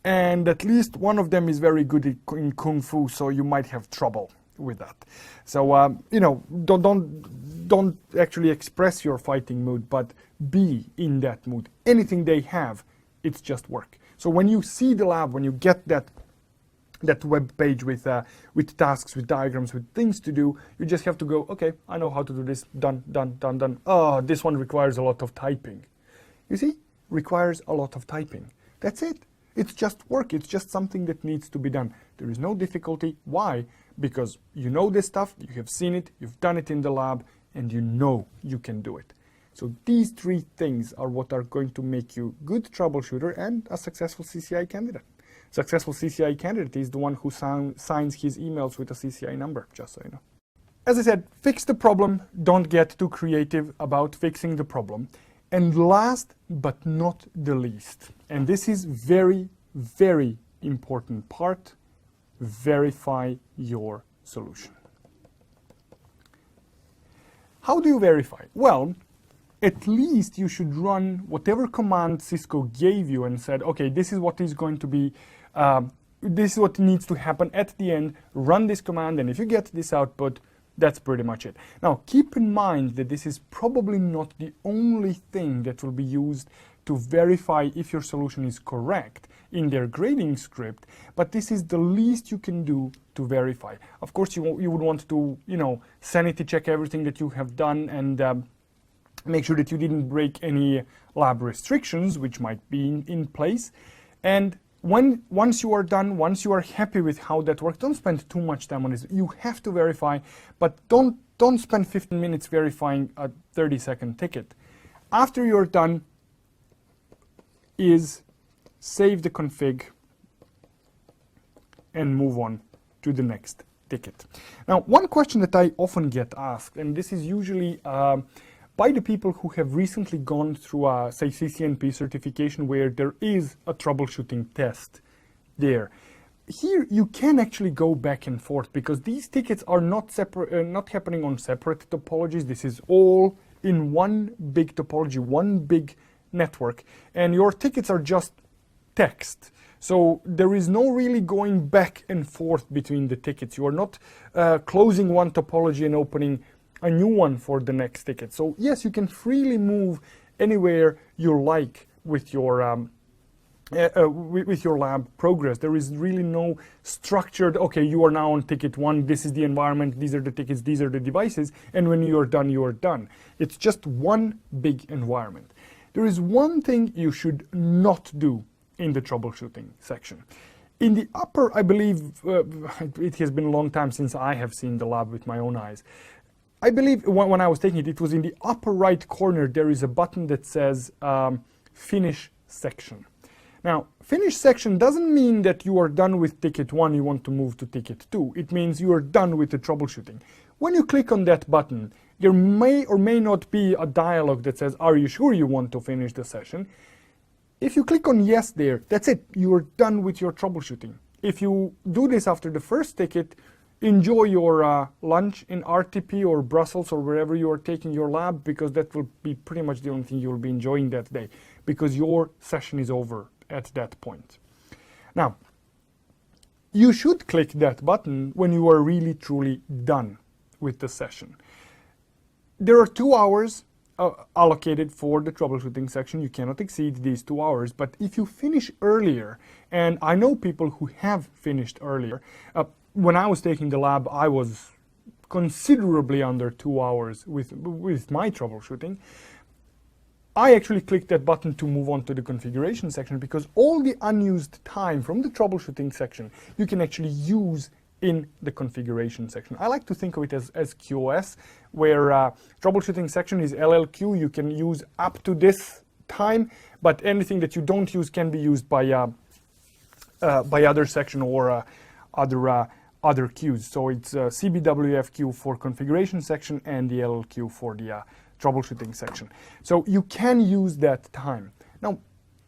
And at least one of them is very good in Kung Fu, so you might have trouble with that. So, you know, don't actually express your fighting mood, but be in that mood. Anything they have, it's just work. So when you see the lab, when you get that web page with tasks, with diagrams, with things to do, you just have to go, okay, I know how to do this, done, done, done, done. Oh, this one requires a lot of typing. You see, requires a lot of typing. That's it. It's just work. It's just something that needs to be done. There is no difficulty. Why? Because you know this stuff, you have seen it, you've done it in the lab, and you know you can do it. So these 3 things are what are going to make you a good troubleshooter and a successful CCI candidate. Successful CCI candidate is the one who signs his emails with a CCI number, just so you know. As I said, fix the problem. Don't get too creative about fixing the problem. And last but not the least, and this is very, very important part, verify your solution. How do you verify? Well, at least you should run whatever command Cisco gave you and said, okay, this is what is going to be, this is what needs to happen at the end, run this command, and if you get this output, that's pretty much it. Now, keep in mind that this is probably not the only thing that will be used to verify if your solution is correct in their grading script, but this is the least you can do to verify. Of course, you would want to, sanity check everything that you have done and make sure that you didn't break any lab restrictions, which might be in place. And once you are done, once you are happy with how that works, don't spend too much time on this. You have to verify, but don't spend 15 minutes verifying a 30-second ticket. After you're done, is save the config and move on to the next ticket. Now, one question that I often get asked, and this is usually by the people who have recently gone through a, say, CCNP certification where there is a troubleshooting test there. Here you can actually go back and forth because these tickets are not separate, not happening on separate topologies. This is all in one big topology, one big network, and your tickets are just text. So there is no really going back and forth between the tickets. You are not closing one topology and opening a new one for the next ticket. So yes, you can freely move anywhere you like with your lab progress. There is really no structured, okay, you are now on ticket 1, this is the environment, these are the tickets, these are the devices, and when you are done, you are done. It's just one big environment. There is one thing you should not do in the troubleshooting section. In the upper, I believe, it has been a long time since I have seen the lab with my own eyes. I believe when I was taking it, it was in the upper right corner, there is a button that says finish section. Now, finish section doesn't mean that you are done with ticket 1, you want to move to ticket 2. It means you are done with the troubleshooting. When you click on that button, there may or may not be a dialog that says, are you sure you want to finish the session? If you click on yes there, that's it, you are done with your troubleshooting. If you do this after the first ticket, enjoy your lunch in RTP or Brussels or wherever you are taking your lab, because that will be pretty much the only thing you will be enjoying that day, because your session is over at that point. Now, you should click that button when you are really truly done with the session. There are 2 hours allocated for the troubleshooting section. You cannot exceed these 2 hours, but if you finish earlier, and I know people who have finished earlier, when I was taking the lab, I was considerably under 2 hours with my troubleshooting. I actually clicked that button to move on to the configuration section, because all the unused time from the troubleshooting section you can actually use in the configuration section. I like to think of it as QoS, where troubleshooting section is LLQ. You can use up to this time, but anything that you don't use can be used by other section or other queues. So it's CBWF queue for configuration section and the LLQ for the troubleshooting section. So you can use that time. Now,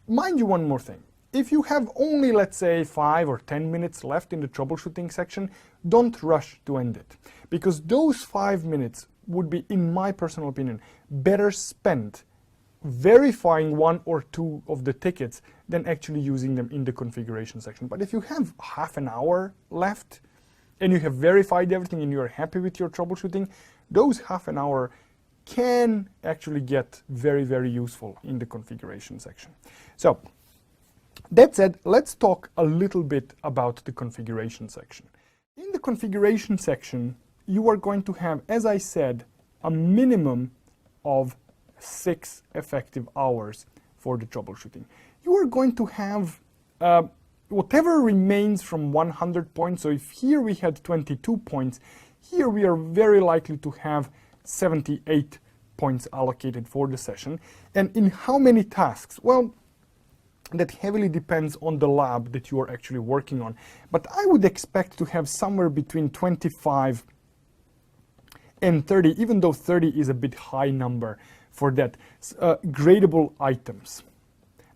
mind you one more thing. If you have only, let's say, 5 or 10 minutes left in the troubleshooting section, don't rush to end it, because those 5 minutes would be, in my personal opinion, better spent verifying 1 or 2 of the tickets than actually using them in the configuration section. But if you have half an hour left and you have verified everything and you are happy with your troubleshooting, those half an hour can actually get very, very useful in the configuration section. So, that said, let's talk a little bit about the configuration section. In the configuration section, you are going to have, as I said, a minimum of 6 effective hours for the troubleshooting. You are going to have whatever remains from 100 points. So if here we had 22 points, here we are very likely to have 78 points allocated for the session. And in how many tasks? Well, that heavily depends on the lab that you are actually working on. But I would expect to have somewhere between 25 and 30, even though 30 is a bit high number for that, gradable items.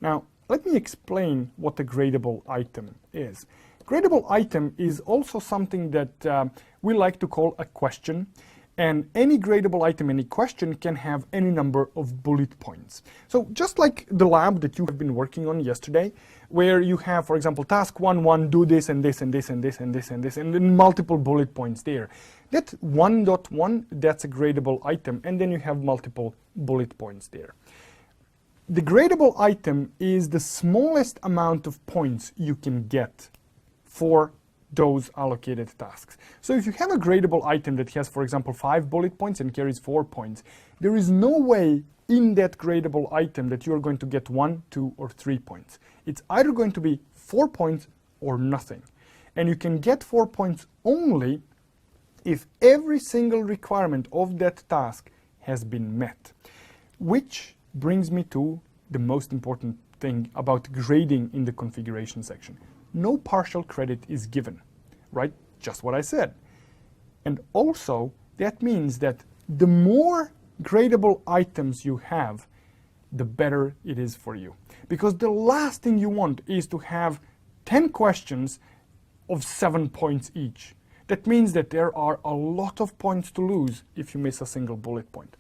Now, let me explain what a gradable item is. Gradable item is also something that we like to call a question. And any gradable item, any question, can have any number of bullet points. So just like the lab that you have been working on yesterday, where you have, for example, task 1.1, do this and this and this and this and this and this, and then multiple bullet points there. That 1.1, that's a gradable item, and then you have multiple bullet points there. The gradable item is the smallest amount of points you can get for those allocated tasks. So if you have a gradable item that has, for example, 5 bullet points and carries 4 points, there is no way in that gradable item that you're going to get 1, 2, or 3 points. It's either going to be 4 points or nothing. And you can get 4 points only if every single requirement of that task has been met. Which brings me to the most important thing about grading in the configuration section. No partial credit is given, right? Just what I said. And also, that means that the more gradable items you have, the better it is for you. Because the last thing you want is to have 10 questions of 7 points each. That means that there are a lot of points to lose if you miss a single bullet point.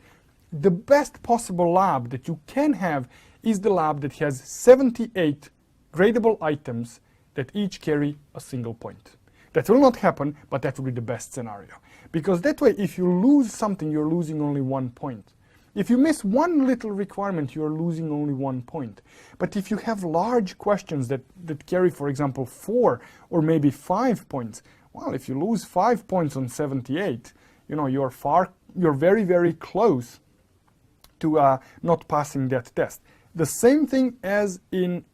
The best possible lab that you can have is the lab that has 78 gradable items that each carry a single point. That will not happen, but that will be the best scenario. Because that way, if you lose something, you're losing only 1 point. If you miss one little requirement, you're losing only 1 point. But if you have large questions that carry, for example, 4 or maybe 5 points, well, if you lose 5 points on 78, you're very, very close to not passing that test. The same thing as in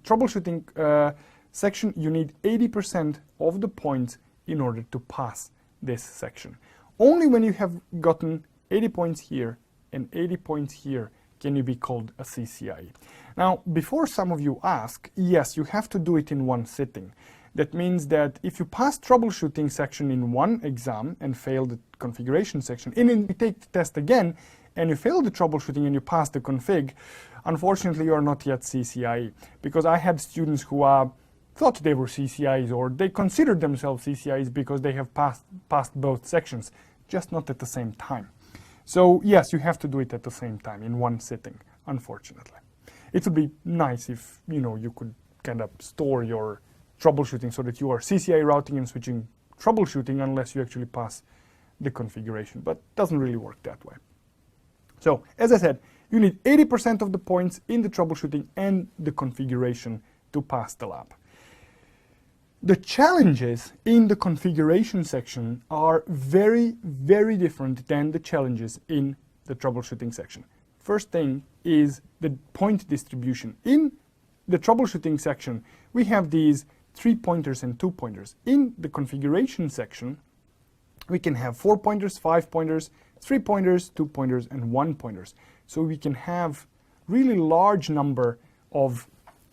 troubleshooting section, you need 80% of the points in order to pass this section. Only when you have gotten 80 points here and 80 points here can you be called a CCIE. Now, before some of you ask, yes, you have to do it in one sitting. That means that if you pass troubleshooting section in one exam and fail the configuration section, and then you take the test again and you fail the troubleshooting and you pass the config, unfortunately you are not yet CCIE. Because I had students who thought they were CCIEs, or they considered themselves CCIEs because they have passed both sections, just not at the same time. So yes, you have to do it at the same time in one sitting, unfortunately. It would be nice if you could kind of store your troubleshooting so that you are CCIE routing and switching troubleshooting unless you actually pass the configuration, but it doesn't really work that way. So as I said, you need 80% of the points in the troubleshooting and the configuration to pass the lab. The challenges in the configuration section are very, very different than the challenges in the troubleshooting section. First thing is the point distribution. In the troubleshooting section, we have these 3 pointers and 2 pointers. In the configuration section, we can have 4 pointers, 5 pointers, 3 pointers, 2 pointers, and 1 pointers. So we can have really large number of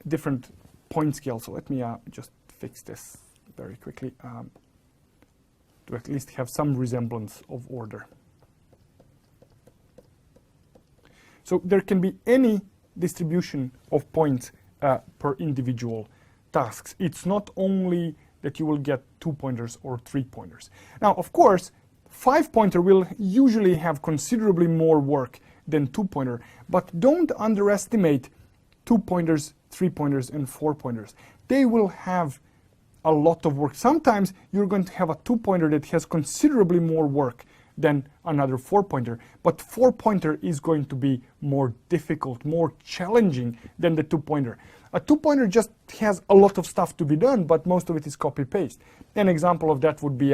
different point scales. So let me just fix this very quickly to at least have some resemblance of order. So there can be any distribution of points per individual tasks. It's not only that you will get 2 pointers or 3 pointers. Now, of course, 5 pointer will usually have considerably more work than 2 pointer, but don't underestimate 2 pointers, 3 pointers, and 4 pointers. They will have a lot of work. Sometimes you're going to have a 2 pointer that has considerably more work than another 4 pointer, but 4 pointer is going to be more difficult, more challenging than the 2 pointer. A 2 pointer just has a lot of stuff to be done, but most of it is copy paste. An example of that would be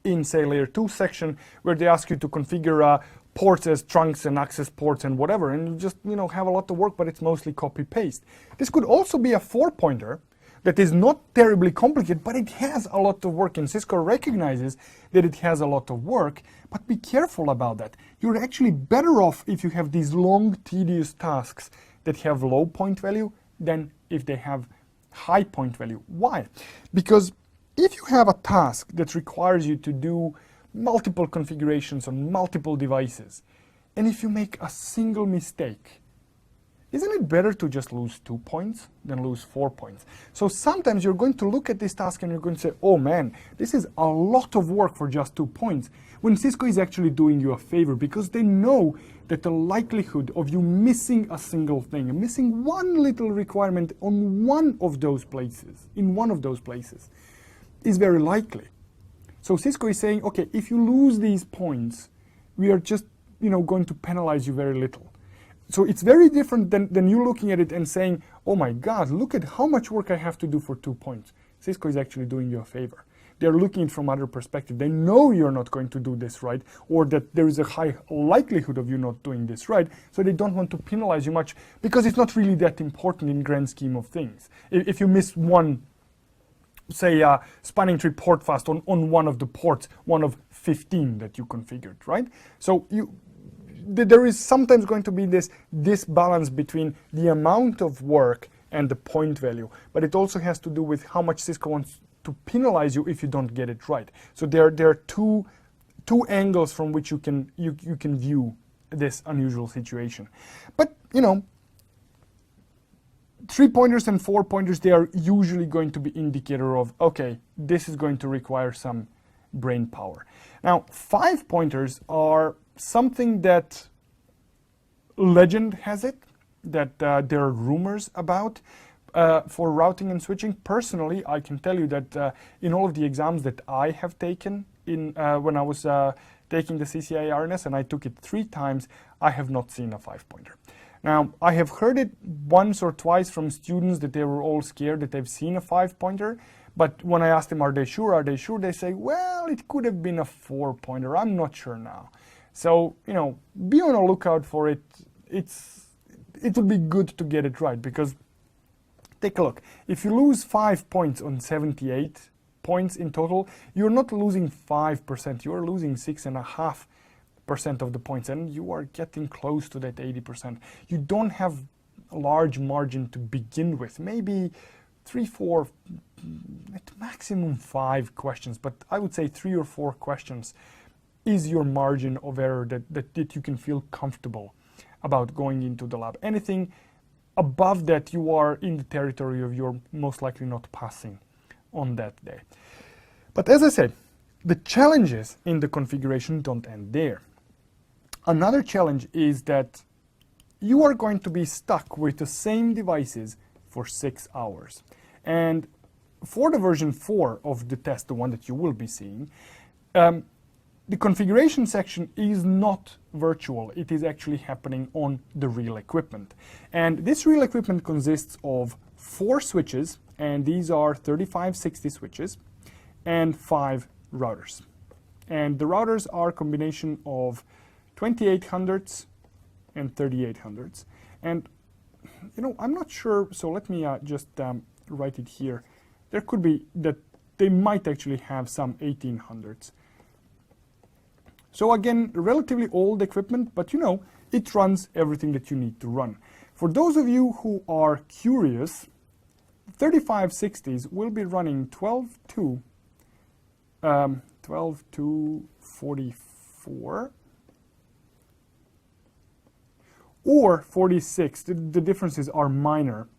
in, say, layer 2 section, where they ask you to configure ports as trunks and access ports and whatever, and you just have a lot of work, but it's mostly copy paste. This could also be a 4 pointer that is not terribly complicated, but it has a lot of work, and Cisco recognizes that it has a lot of work, but be careful about that. You're actually better off if you have these long, tedious tasks that have low point value than if they have high point value. Why? Because if you have a task that requires you to do multiple configurations on multiple devices, and if you make a single mistake, isn't it better to just lose 2 points than lose 4 points? So sometimes you're going to look at this task and you're going to say, oh man, this is a lot of work for just 2 points, when Cisco is actually doing you a favor, because they know that the likelihood of you missing a single thing, missing one little requirement on one of those places, in one of those places, is very likely. So Cisco is saying, okay, if you lose these points, we are just, going to penalize you very little. So it's very different than you looking at it and saying, oh my God, look at how much work I have to do for 2 points. Cisco is actually doing you a favor. They're looking from other perspective. They know you're not going to do this right, or that there is a high likelihood of you not doing this right, so they don't want to penalize you much, because it's not really that important in grand scheme of things. If you miss one, say, spanning tree port fast on one of the ports, one of 15 that you configured, right? So there is sometimes going to be this disbalance between the amount of work and the point value, but it also has to do with how much Cisco wants to penalize you if you don't get it right. So there are two angles from which you can view this unusual situation. But 3-pointers and 4-pointers, they are usually going to be indicator of, okay, this is going to require some brain power. Now 5-pointers are something that legend has it, that there are rumors about. For routing and switching, personally, I can tell you that in all of the exams that I have taken when I was taking the CCIEORDIE, and I took it 3 times, I have not seen a 5-pointer. Now, I have heard it once or twice from students that they were all scared that they've seen a 5-pointer, but when I asked them, are they sure, they say, well, it could have been a 4-pointer, I'm not sure now. So, be on a lookout for it. It would be good to get it right, because take a look. If you lose 5 points on 78 points in total, you're not losing 5%, you're losing 6.5% of the points, and you are getting close to that 80%. You don't have a large margin to begin with, maybe 3, 4, at maximum 5 questions, but I would say 3 or 4 questions is your margin of error that you can feel comfortable about going into the lab. Anything above that, you are in the territory of you're most likely not passing on that day. But as I said, the challenges in the configuration don't end there. Another challenge is that you are going to be stuck with the same devices for 6 hours. And for the version 4 of the test, the one that you will be seeing, the configuration section is not virtual. It is actually happening on the real equipment. And this real equipment consists of 4 switches, and these are 3560 switches, and 5 routers. And the routers are a combination of 2800s and 3800s. And, I'm not sure, so let me just write it here. There could be that they might actually have some 1800s. So again, relatively old equipment, but it runs everything that you need to run. For those of you who are curious, 3560s will be running 12 to 44 or 46. The differences are minor.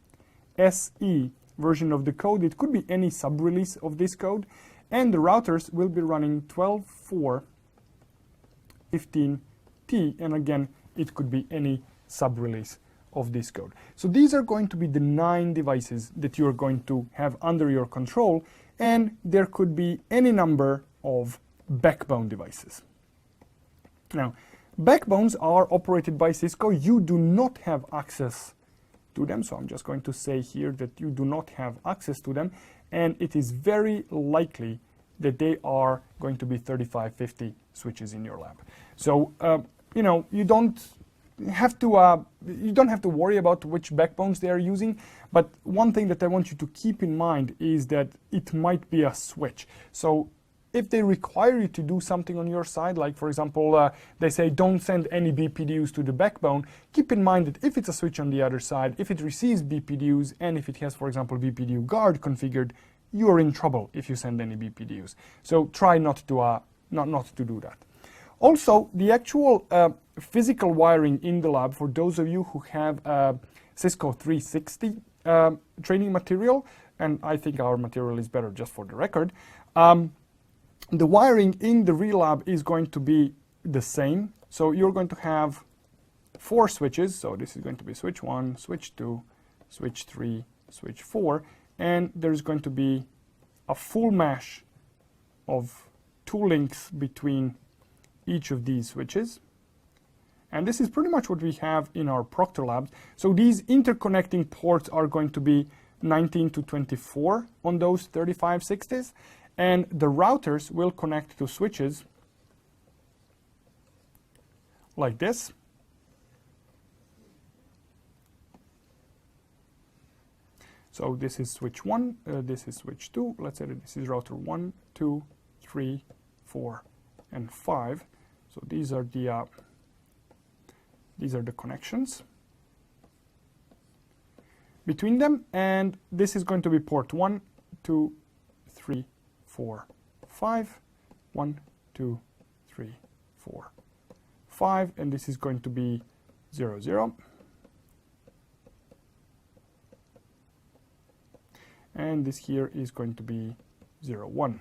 SE version of the code, it could be any sub-release of this code, and the routers will be running 12.4 15T, and again, it could be any sub-release of this code. So these are going to be the 9 devices that you're going to have under your control, and there could be any number of backbone devices. Now, backbones are operated by Cisco. You do not have access to them, so I'm just going to say here that you do not have access to them, and it is very likely that they are going to be 3550 switches in your lab. So you don't have to worry about which backbones they are using, but one thing that I want you to keep in mind is that it might be a switch. So if they require you to do something on your side, like for example, they say don't send any BPDUs to the backbone, keep in mind that if it's a switch on the other side, if it receives BPDUs, and if it has, for example, BPDU guard configured, you are in trouble if you send any BPDUs. So try not to do that. Also, the actual physical wiring in the lab, for those of you who have Cisco 360 training material, and I think our material is better just for the record, the wiring in the real lab is going to be the same. So you're going to have 4 switches. So this is going to be switch 1, switch 2, switch 3, switch 4, and there's going to be a full mesh of 2 links between each of these switches. And this is pretty much what we have in our Proctor labs. So these interconnecting ports are going to be 19 to 24 on those 3560s, and the routers will connect to switches like this. So this is switch 1, this is switch 2. Let's say that this is router 1, 2, 3, 4, and 5. So these are the connections between them, and this is going to be port 1, 2, 3, 4, 5, 1, 2, 3, 4, 5, and this is going to be 0, 0. And this here is going to be 0, 1.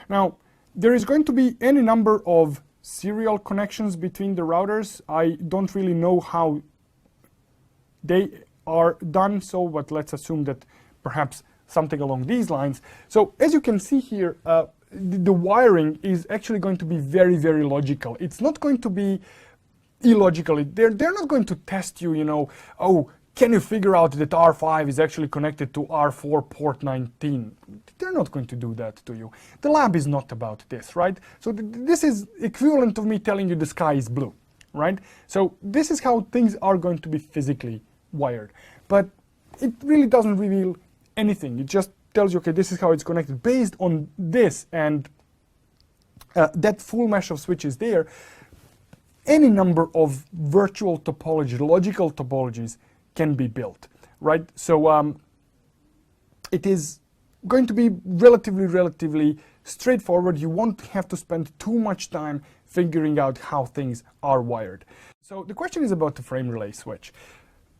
Now, there is going to be any number of serial connections between the routers. I don't really know how they are done, so but let's assume that perhaps something along these lines. So as you can see here, the wiring is actually going to be very, very logical. It's not going to be illogical. They're not going to test you, you know, oh, can you figure out that R5 is actually connected to R4 port 19? They're not going to do that to you. The lab is not about this, right? So this is equivalent of me telling you the sky is blue, right? So this is how things are going to be physically wired. But it really doesn't reveal anything. It just tells you, okay, this is how it's connected. Based on this and that full mesh of switches there, any number of virtual topology, logical topologies, can be built, right? So it is going to be relatively straightforward. You won't have to spend too much time figuring out how things are wired. So the question is about the frame relay switch.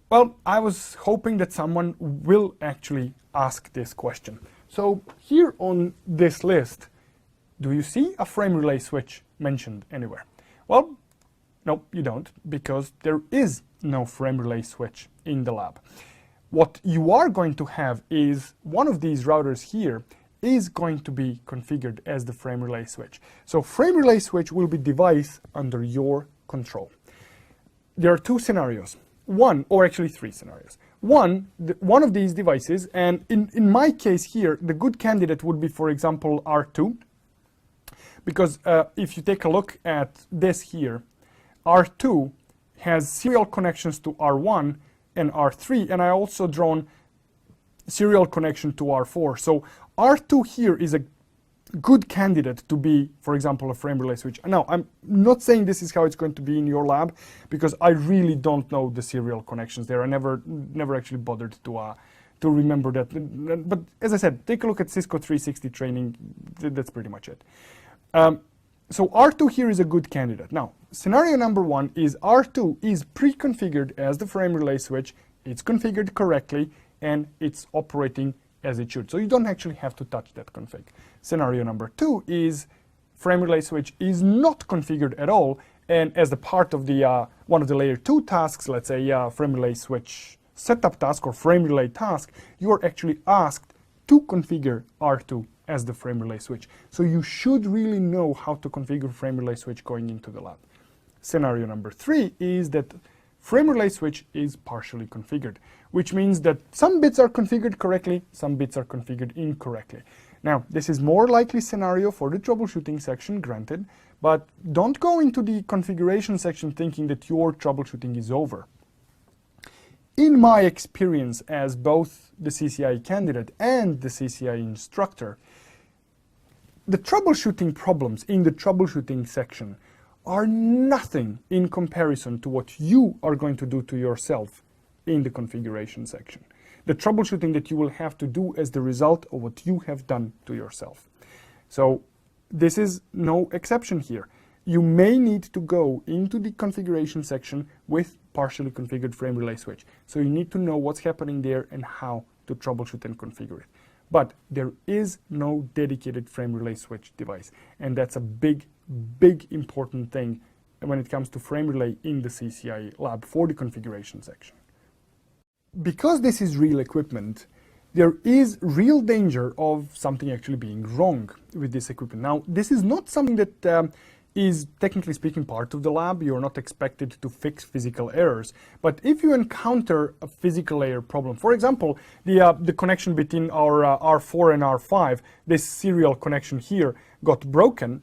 Well, I was hoping that someone will actually ask this question. So here on this list, do you see a frame relay switch mentioned anywhere? Well, no, you don't, because there is no frame relay switch in the lab. What you are going to have is one of these routers here is going to be configured as the frame relay switch. So frame relay switch will be device under your control. There are 2 scenarios. One, or actually 3 scenarios. One of these devices, and in my case here, the good candidate would be, for example, R2. Because if you take a look at this here, R2 has serial connections to R1 and R3, and I also drawn serial connection to R4. So R2 here is a good candidate to be, for example, a frame relay switch. Now, I'm not saying this is how it's going to be in your lab, because I really don't know the serial connections there. I never actually bothered to remember that. But as I said, take a look at Cisco 360 training. That's pretty much it. So R2 here is a good candidate. Now, scenario number 1 is R2 is pre-configured as the frame relay switch. It's configured correctly, and it's operating as it should. So you don't actually have to touch that config. Scenario number 2 is frame relay switch is not configured at all, and as a part of the one of the layer 2 tasks, let's say frame relay switch setup task or frame relay task, you are actually asked to configure R2 as the frame relay switch. So you should really know how to configure frame relay switch going into the lab. Scenario number 3 is that frame relay switch is partially configured, which means that some bits are configured correctly, some bits are configured incorrectly. Now, this is more likely scenario for the troubleshooting section, granted, but don't go into the configuration section thinking that your troubleshooting is over. In my experience as both the CCIE candidate and the CCIE instructor, the troubleshooting problems in the troubleshooting section are nothing in comparison to what you are going to do to yourself in the configuration section. The troubleshooting that you will have to do as the result of what you have done to yourself. So this is no exception here. You may need to go into the configuration section with partially configured frame relay switch. So you need to know what's happening there and how to troubleshoot and configure it. But there is no dedicated frame relay switch device. And that's a big, big important thing when it comes to frame relay in the CCIE lab for the configuration section. Because this is real equipment, there is real danger of something actually being wrong with this equipment. Now, this is not something that is technically speaking part of the lab. You're not expected to fix physical errors. But if you encounter a physical layer problem, for example, the connection between our R4 and R5, this serial connection here got broken,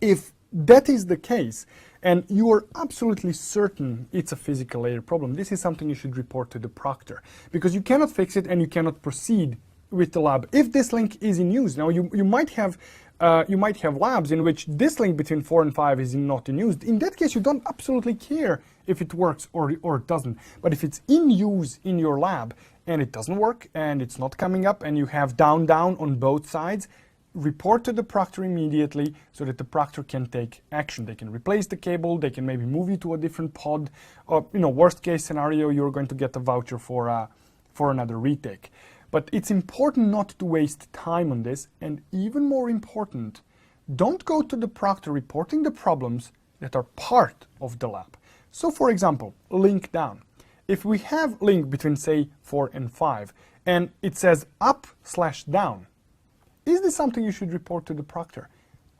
if that is the case, and you are absolutely certain it's a physical layer problem, this is something you should report to the proctor, because you cannot fix it and you cannot proceed with the lab if this link is in use. Now, you might have labs in which this link between 4 and 5 is not in use. In that case, you don't absolutely care if it works or it doesn't. But if it's in use in your lab and it doesn't work and it's not coming up and you have down on both sides, report to the proctor immediately so that the proctor can take action. They can replace the cable, they can maybe move you to a different pod, or worst case scenario, you're going to get a voucher for another retake. But it's important not to waste time on this, and even more important, don't go to the proctor reporting the problems that are part of the lab. So for example, link down. If we have link between say 4 and 5 and it says up/down, is this something you should report to the proctor?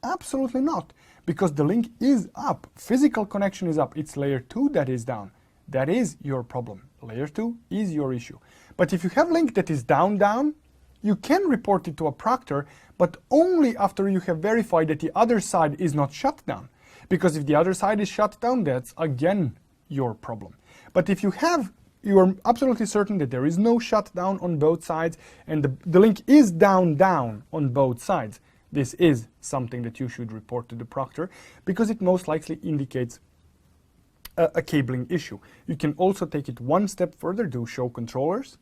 Absolutely not, because the link is up, physical connection is up, it's layer 2 that is down. That is your problem. Layer 2 is your issue. But if you have link that is down, you can report it to a proctor, but only after you have verified that the other side is not shut down. Because if the other side is shut down, that's again your problem. But if you are absolutely certain that there is no shutdown on both sides and the link is down on both sides, this is something that you should report to the proctor, because it most likely indicates a cabling issue. You can also take it one step further, do show controllers.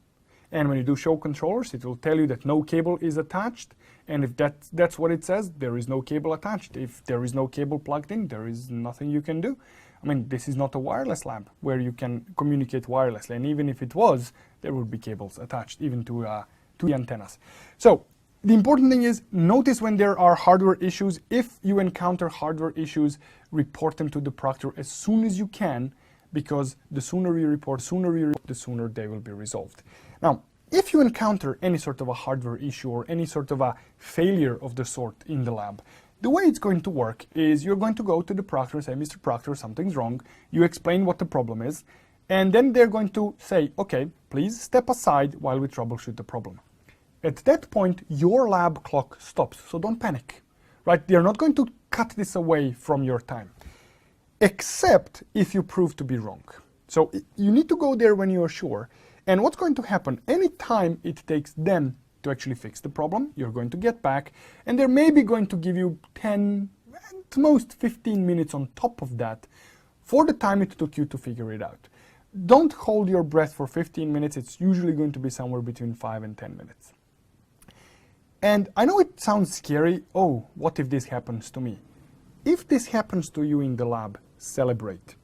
And when you do show controllers, it will tell you that no cable is attached. And if that's what it says, there is no cable attached. If there is no cable plugged in, there is nothing you can do. I mean, this is not a wireless lab where you can communicate wirelessly. And even if it was, there would be cables attached even to the antennas. So the important thing is, notice when there are hardware issues. If you encounter hardware issues, report them to the proctor as soon as you can, because the sooner you report, the sooner they will be resolved. Now, if you encounter any sort of a hardware issue or any sort of a failure of the sort in the lab, the way it's going to work is you're going to go to the proctor and say, Mr. Proctor, something's wrong. You explain what the problem is, and then they're going to say, okay, please step aside while we troubleshoot the problem. At that point, your lab clock stops, so don't panic, right? They're not going to cut this away from your time, except if you prove to be wrong. So you need to go there when you're sure. And what's going to happen, any time it takes them to actually fix the problem, you're going to get back, and they're maybe going to give you 10, at most 15 minutes on top of that for the time it took you to figure it out. Don't hold your breath for 15 minutes. It's usually going to be somewhere between 5 and 10 minutes. And I know it sounds scary. Oh, what if this happens to me? If this happens to you in the lab, celebrate.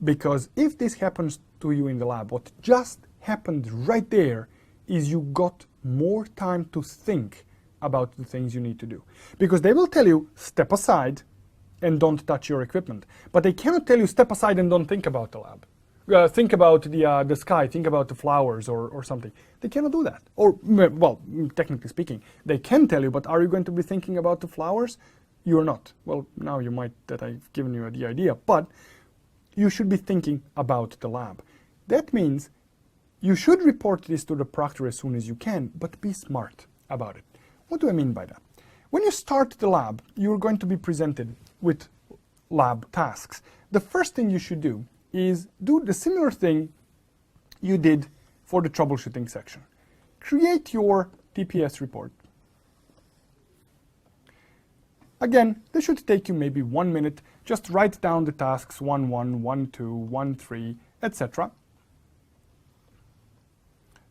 Because if this happens to you in the lab, what just happened right there is you got more time to think about the things you need to do. Because they will tell you, step aside and don't touch your equipment. But they cannot tell you, step aside and don't think about the lab. Think about the sky, think about the flowers or something. They cannot do that. Or, well, technically speaking, they can tell you, but are you going to be thinking about the flowers? You're not. Well, now you might, that I've given you the idea, but you should be thinking about the lab. That means you should report this to the proctor as soon as you can, but be smart about it. What do I mean by that? When you start the lab, you're going to be presented with lab tasks. The first thing you should do is do the similar thing you did for the troubleshooting section. Create your TPS report. Again, this should take you maybe 1 minute. Just write down the tasks 1.1, 1.2, 1.3, etc.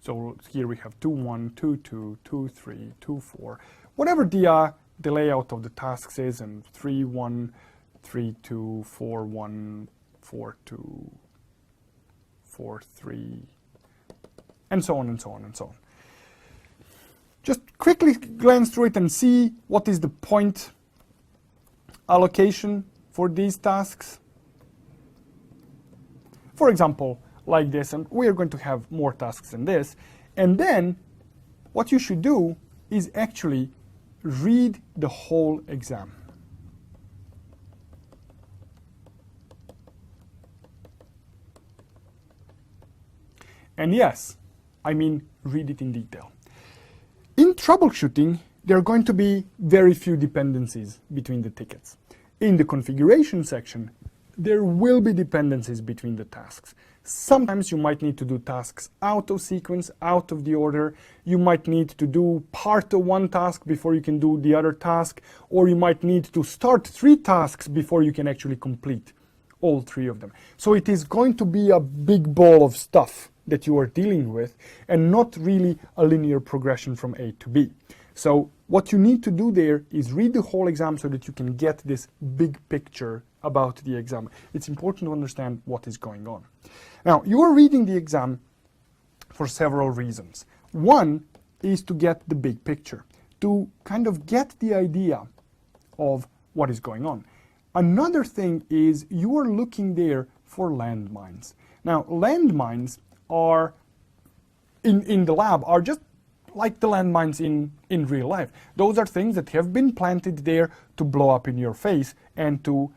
So here we have 2.1, 2.2, 2.3, 2.4, whatever the layout of the tasks is, and 3, 1, 3, 2, 4, 1, 4, 2, 4, 3, and so on and so on and so on. Just quickly glance through it and see what is the point allocation for these tasks. For example, like this, and we are going to have more tasks than this. And then what you should do is actually read the whole exam. And yes, I mean read it in detail. In troubleshooting, there are going to be very few dependencies between the tickets. In the configuration section, there will be dependencies between the tasks. Sometimes you might need to do tasks out of sequence, out of the order. You might need to do part of one task before you can do the other task, or you might need to start 3 tasks before you can actually complete all 3 of them. So it is going to be a big ball of stuff that you are dealing with, and not really a linear progression from A to B. So what you need to do there is read the whole exam so that you can get this big picture about the exam. It's important to understand what is going on. Now, you are reading the exam for several reasons. One is to get the big picture, to kind of get the idea of what is going on. Another thing is you are looking there for landmines. Now, landmines are in the lab are just like the landmines in real life. Those are things that have been planted there to blow up in your face and to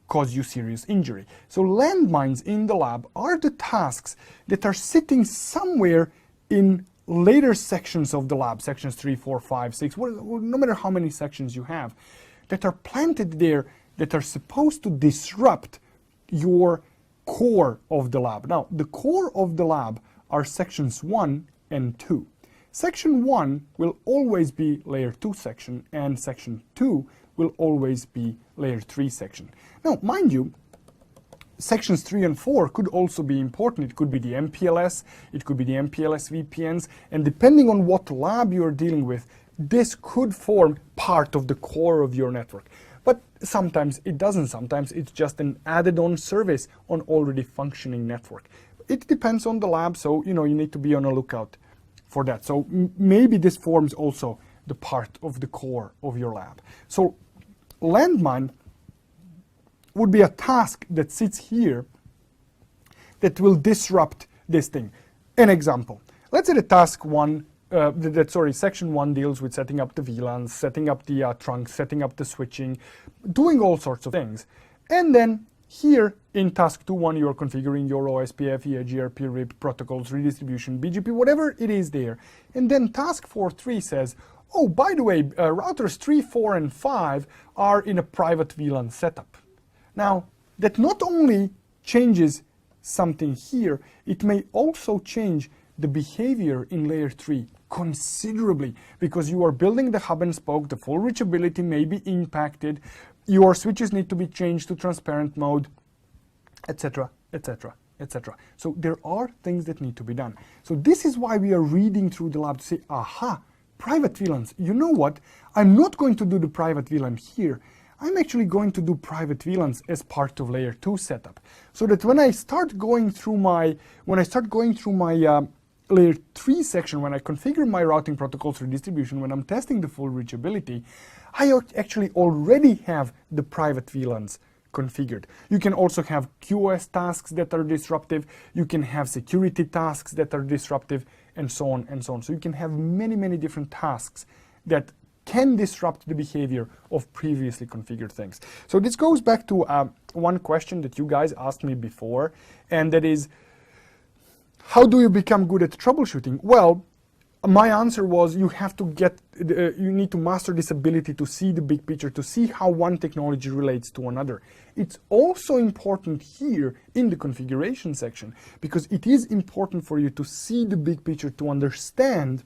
cause you serious injury. So landmines in the lab are the tasks that are sitting somewhere in later sections of the lab, sections 3, 4, 5, 6, no matter how many sections you have, that are planted there that are supposed to disrupt your core of the lab. Now, the core of the lab are sections 1 and 2. Section 1 will always be layer 2 section, and section 2 will always be layer 3 section. Now, mind you, sections 3 and 4 could also be important. It could be the MPLS, it could be the MPLS VPNs, and depending on what lab you are dealing with, this could form part of the core of your network. But sometimes it doesn't. Sometimes it's just an added-on service on already functioning network. It depends on the lab, so you need to be on a lookout for that. So maybe this forms also the part of the core of your lab. So landmine would be a task that sits here that will disrupt this thing. An example. Let's say the task 1, section 1 deals with setting up the VLANs, setting up the trunks, setting up the switching, doing all sorts of things. And then here in task 2.1, you are configuring your OSPF, EIGRP, RIP, protocols, redistribution, BGP, whatever it is there. And then task 4.3 says, oh, by the way, routers 3, 4, and 5 are in a private VLAN setup. Now, that not only changes something here, it may also change the behavior in layer 3 considerably, because you are building the hub and spoke, the full reachability may be impacted, your switches need to be changed to transparent mode, etc., etc., etc. So there are things that need to be done. So this is why we are reading through the lab to say, aha, private VLANs. You know what? I'm not going to do the private VLAN here. I'm actually going to do private VLANs as part of layer 2 setup. So that when I start going through my layer 3 section, when I configure my routing protocols redistribution, when I'm testing the full reachability, I actually already have the private VLANs configured. You can also have QoS tasks that are disruptive, you can have security tasks that are disruptive, and so on and so on. So you can have many, many different tasks that can disrupt the behavior of previously configured things. So this goes back to one question that you guys asked me before, and that is, how do you become good at troubleshooting? Well, my answer was you need to master this ability to see the big picture, to see how one technology relates to another. It's also important here in the configuration section, because it is important for you to see the big picture, to understand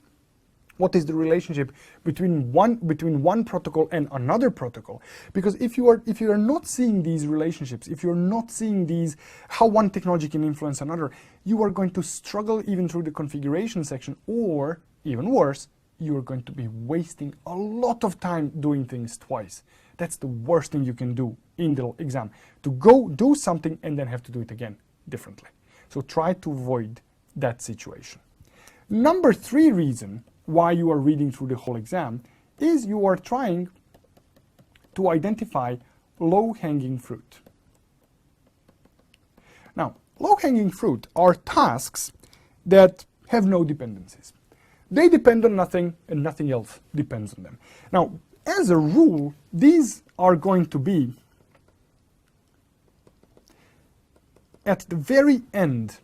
what is the relationship between one protocol and another protocol. Because if you are not seeing these relationships, if you're not seeing how one technology can influence another, you are going to struggle even through the configuration section, or even worse, you're going to be wasting a lot of time doing things twice. That's the worst thing you can do in the exam, to go do something and then have to do it again differently. So try to avoid that situation. Number 3 reason why you are reading through the whole exam is you are trying to identify low-hanging fruit. Now, low-hanging fruit are tasks that have no dependencies. They depend on nothing and nothing else depends on them. Now, as a rule, these are going to be at the very end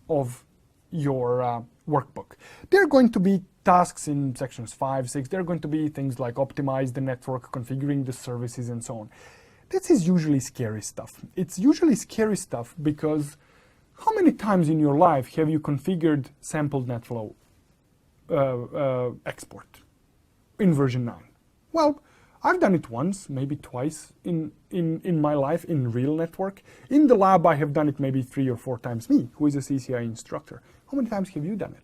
of your workbook. They're going to be tasks in sections 5, 6. They're going to be things like optimize the network, configuring the services, and so on. This is usually scary stuff. It's usually scary stuff because how many times in your life have you configured sampled NetFlow export in version 9? Well, I've done it once, maybe twice in my life in real network. In the lab, I have done it maybe 3 or 4 times. Me, who is a CCIE instructor. How many times have you done it?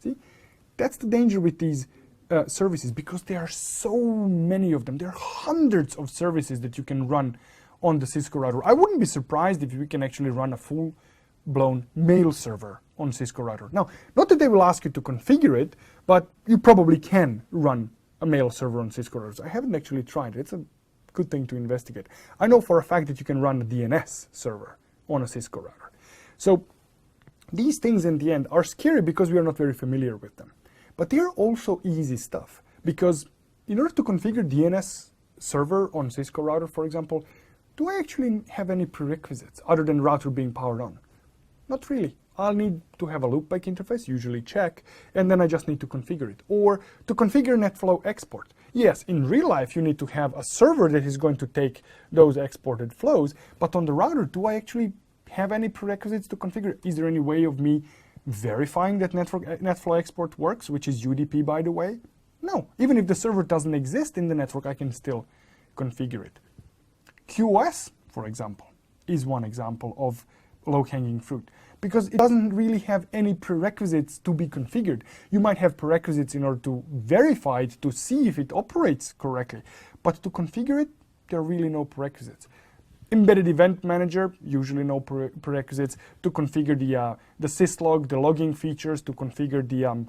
See, that's the danger with these services, because there are so many of them. There are hundreds of services that you can run on the Cisco router. I wouldn't be surprised if we can actually run a full-blown mail server on Cisco router. Now, not that they will ask you to configure it, but you probably can run a mail server on Cisco routers. I haven't actually tried it. It's a good thing to investigate. I know for a fact that you can run a DNS server on a Cisco router. So these things in the end are scary because we are not very familiar with them. But they are also easy stuff, because in order to configure DNS server on Cisco router, for example, do I actually have any prerequisites other than router being powered on? Not really. I'll need to have a loopback interface, usually check, and then I just need to configure it. Or to configure NetFlow export. Yes, in real life you need to have a server that is going to take those exported flows, but on the router, do I actually have any prerequisites to configure? Is there any way of me verifying that NetFlow export works, which is UDP, by the way? No. Even if the server doesn't exist in the network, I can still configure it. QoS, for example, is one example of low-hanging fruit, because it doesn't really have any prerequisites to be configured. You might have prerequisites in order to verify it, to see if it operates correctly, but to configure it, there are really no prerequisites. Embedded Event Manager, usually no prerequisites. To configure the syslog, the logging features, to configure the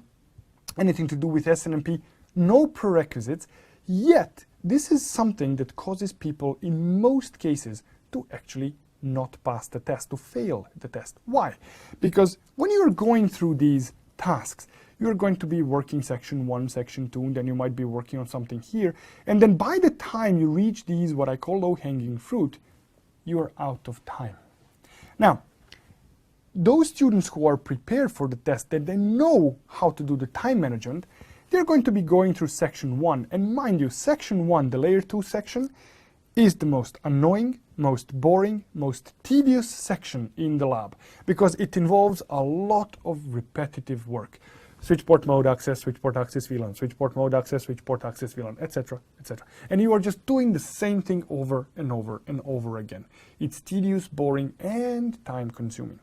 anything to do with SNMP, no prerequisites. Yet, this is something that causes people, in most cases, to actually not pass the test, to fail the test. Why? Because when you're going through these tasks, you're going to be working section 1, section 2, and then you might be working on something here. And then by the time you reach these, what I call low-hanging fruit, you're out of time. Now, those students who are prepared for the test, that they know how to do the time management, they're going to be going through section 1. And mind you, section 1, the layer 2 section, is the most annoying, most boring, most tedious section in the lab, because it involves a lot of repetitive work. Switch port mode access, switch port access VLAN, switch port mode access, switch port access VLAN, etc., etc. And you are just doing the same thing over and over and over again. It's tedious, boring, and time-consuming.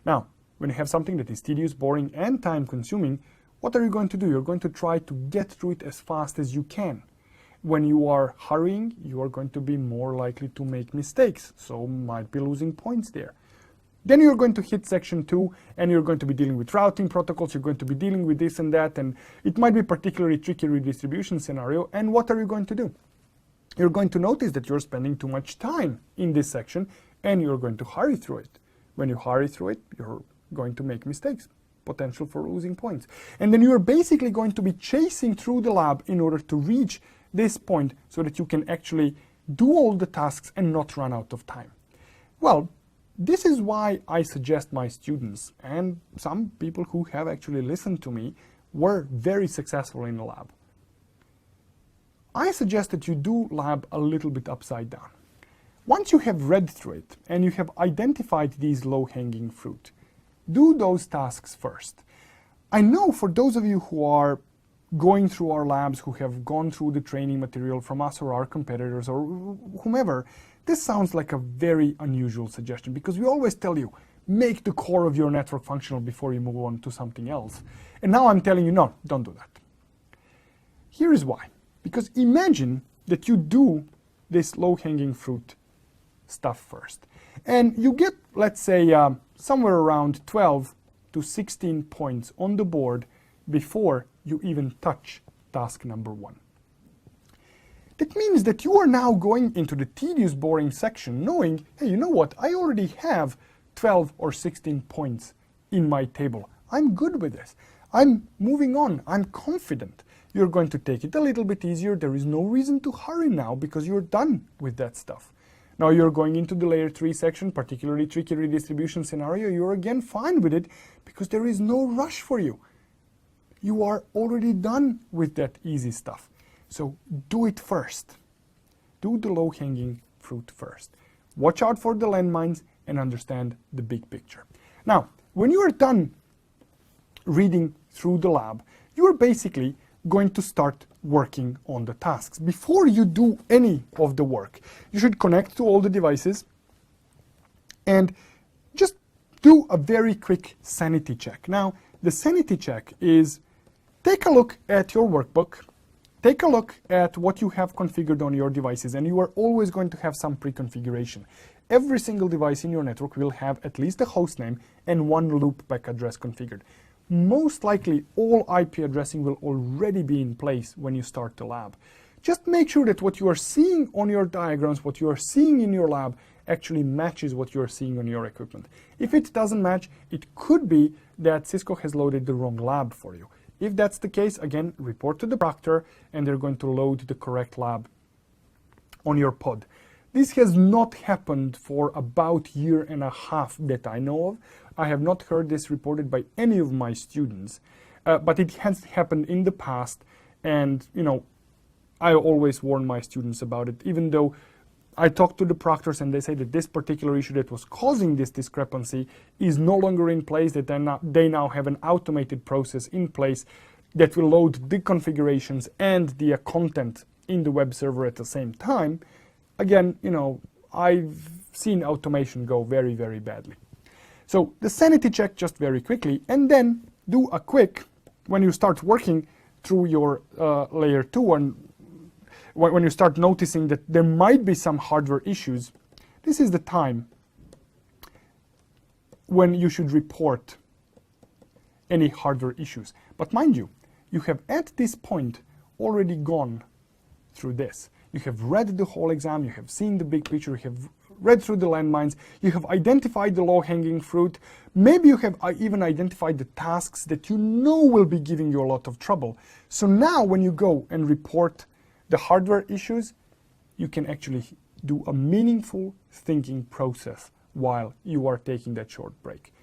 Now, when you have something that is tedious, boring, and time-consuming, what are you going to do? You're going to try to get through it as fast as you can. When you are hurrying, you are going to be more likely to make mistakes, so might be losing points there. Then you're going to hit section 2, and you're going to be dealing with routing protocols, you're going to be dealing with this and that, and it might be particularly tricky redistribution scenario. And what are you going to do? You're going to notice that you're spending too much time in this section, and you're going to hurry through it. When you hurry through it, you're going to make mistakes, potential for losing points. And then you're basically going to be chasing through the lab in order to reach this point so that you can actually do all the tasks and not run out of time. Well, this is why I suggest my students, and some people who have actually listened to me were very successful in the lab. I suggest that you do lab a little bit upside down. Once you have read through it and you have identified these low-hanging fruit, do those tasks first. I know for those of you who are going through our labs, who have gone through the training material from us or our competitors or whomever, this sounds like a very unusual suggestion, because we always tell you, make the core of your network functional before you move on to something else. And now I'm telling you, no, don't do that. Here is why. Because imagine that you do this low-hanging fruit stuff first. And you get, let's say, somewhere around 12 to 16 points on the board before you even touch task number 1. That means that you are now going into the tedious, boring section knowing, hey, you know what, I already have 12 or 16 points in my table. I'm good with this. I'm moving on. I'm confident. You're going to take it a little bit easier. There is no reason to hurry now because you're done with that stuff. Now you're going into the layer 3 section, particularly tricky redistribution scenario. You're again fine with it because there is no rush for you. You are already done with that easy stuff. So do it first. Do the low-hanging fruit first. Watch out for the landmines and understand the big picture. Now, when you are done reading through the lab, you are basically going to start working on the tasks. Before you do any of the work, you should connect to all the devices and just do a very quick sanity check. Now, the sanity check is take a look at your workbook, take a look at what you have configured on your devices, and you are always going to have some pre-configuration. Every single device in your network will have at least a host name and one loopback address configured. Most likely all IP addressing will already be in place when you start the lab. Just make sure that what you are seeing on your diagrams, what you are seeing in your lab, actually matches what you are seeing on your equipment. If it doesn't match, it could be that Cisco has loaded the wrong lab for you. If that's the case, again, report to the proctor and they're going to load the correct lab on your pod. This has not happened for about a year and a half that I know of. I have not heard this reported by any of my students, but it has happened in the past, and I always warn my students about it, even though I talked to the proctors and they say that this particular issue that was causing this discrepancy is no longer in place, that they now have an automated process in place that will load the configurations and the content in the web server at the same time. Again, I've seen automation go very, very badly. So the sanity check just very quickly, and then do a quick, when you start working through your layer 2 and when you start noticing that there might be some hardware issues, this is the time when you should report any hardware issues. But mind you, you have at this point already gone through this. You have read the whole exam, you have seen the big picture, you have read through the landmines, you have identified the low-hanging fruit, maybe you have even identified the tasks that you know will be giving you a lot of trouble. So now when you go and report the hardware issues, you can actually do a meaningful thinking process while you are taking that short break.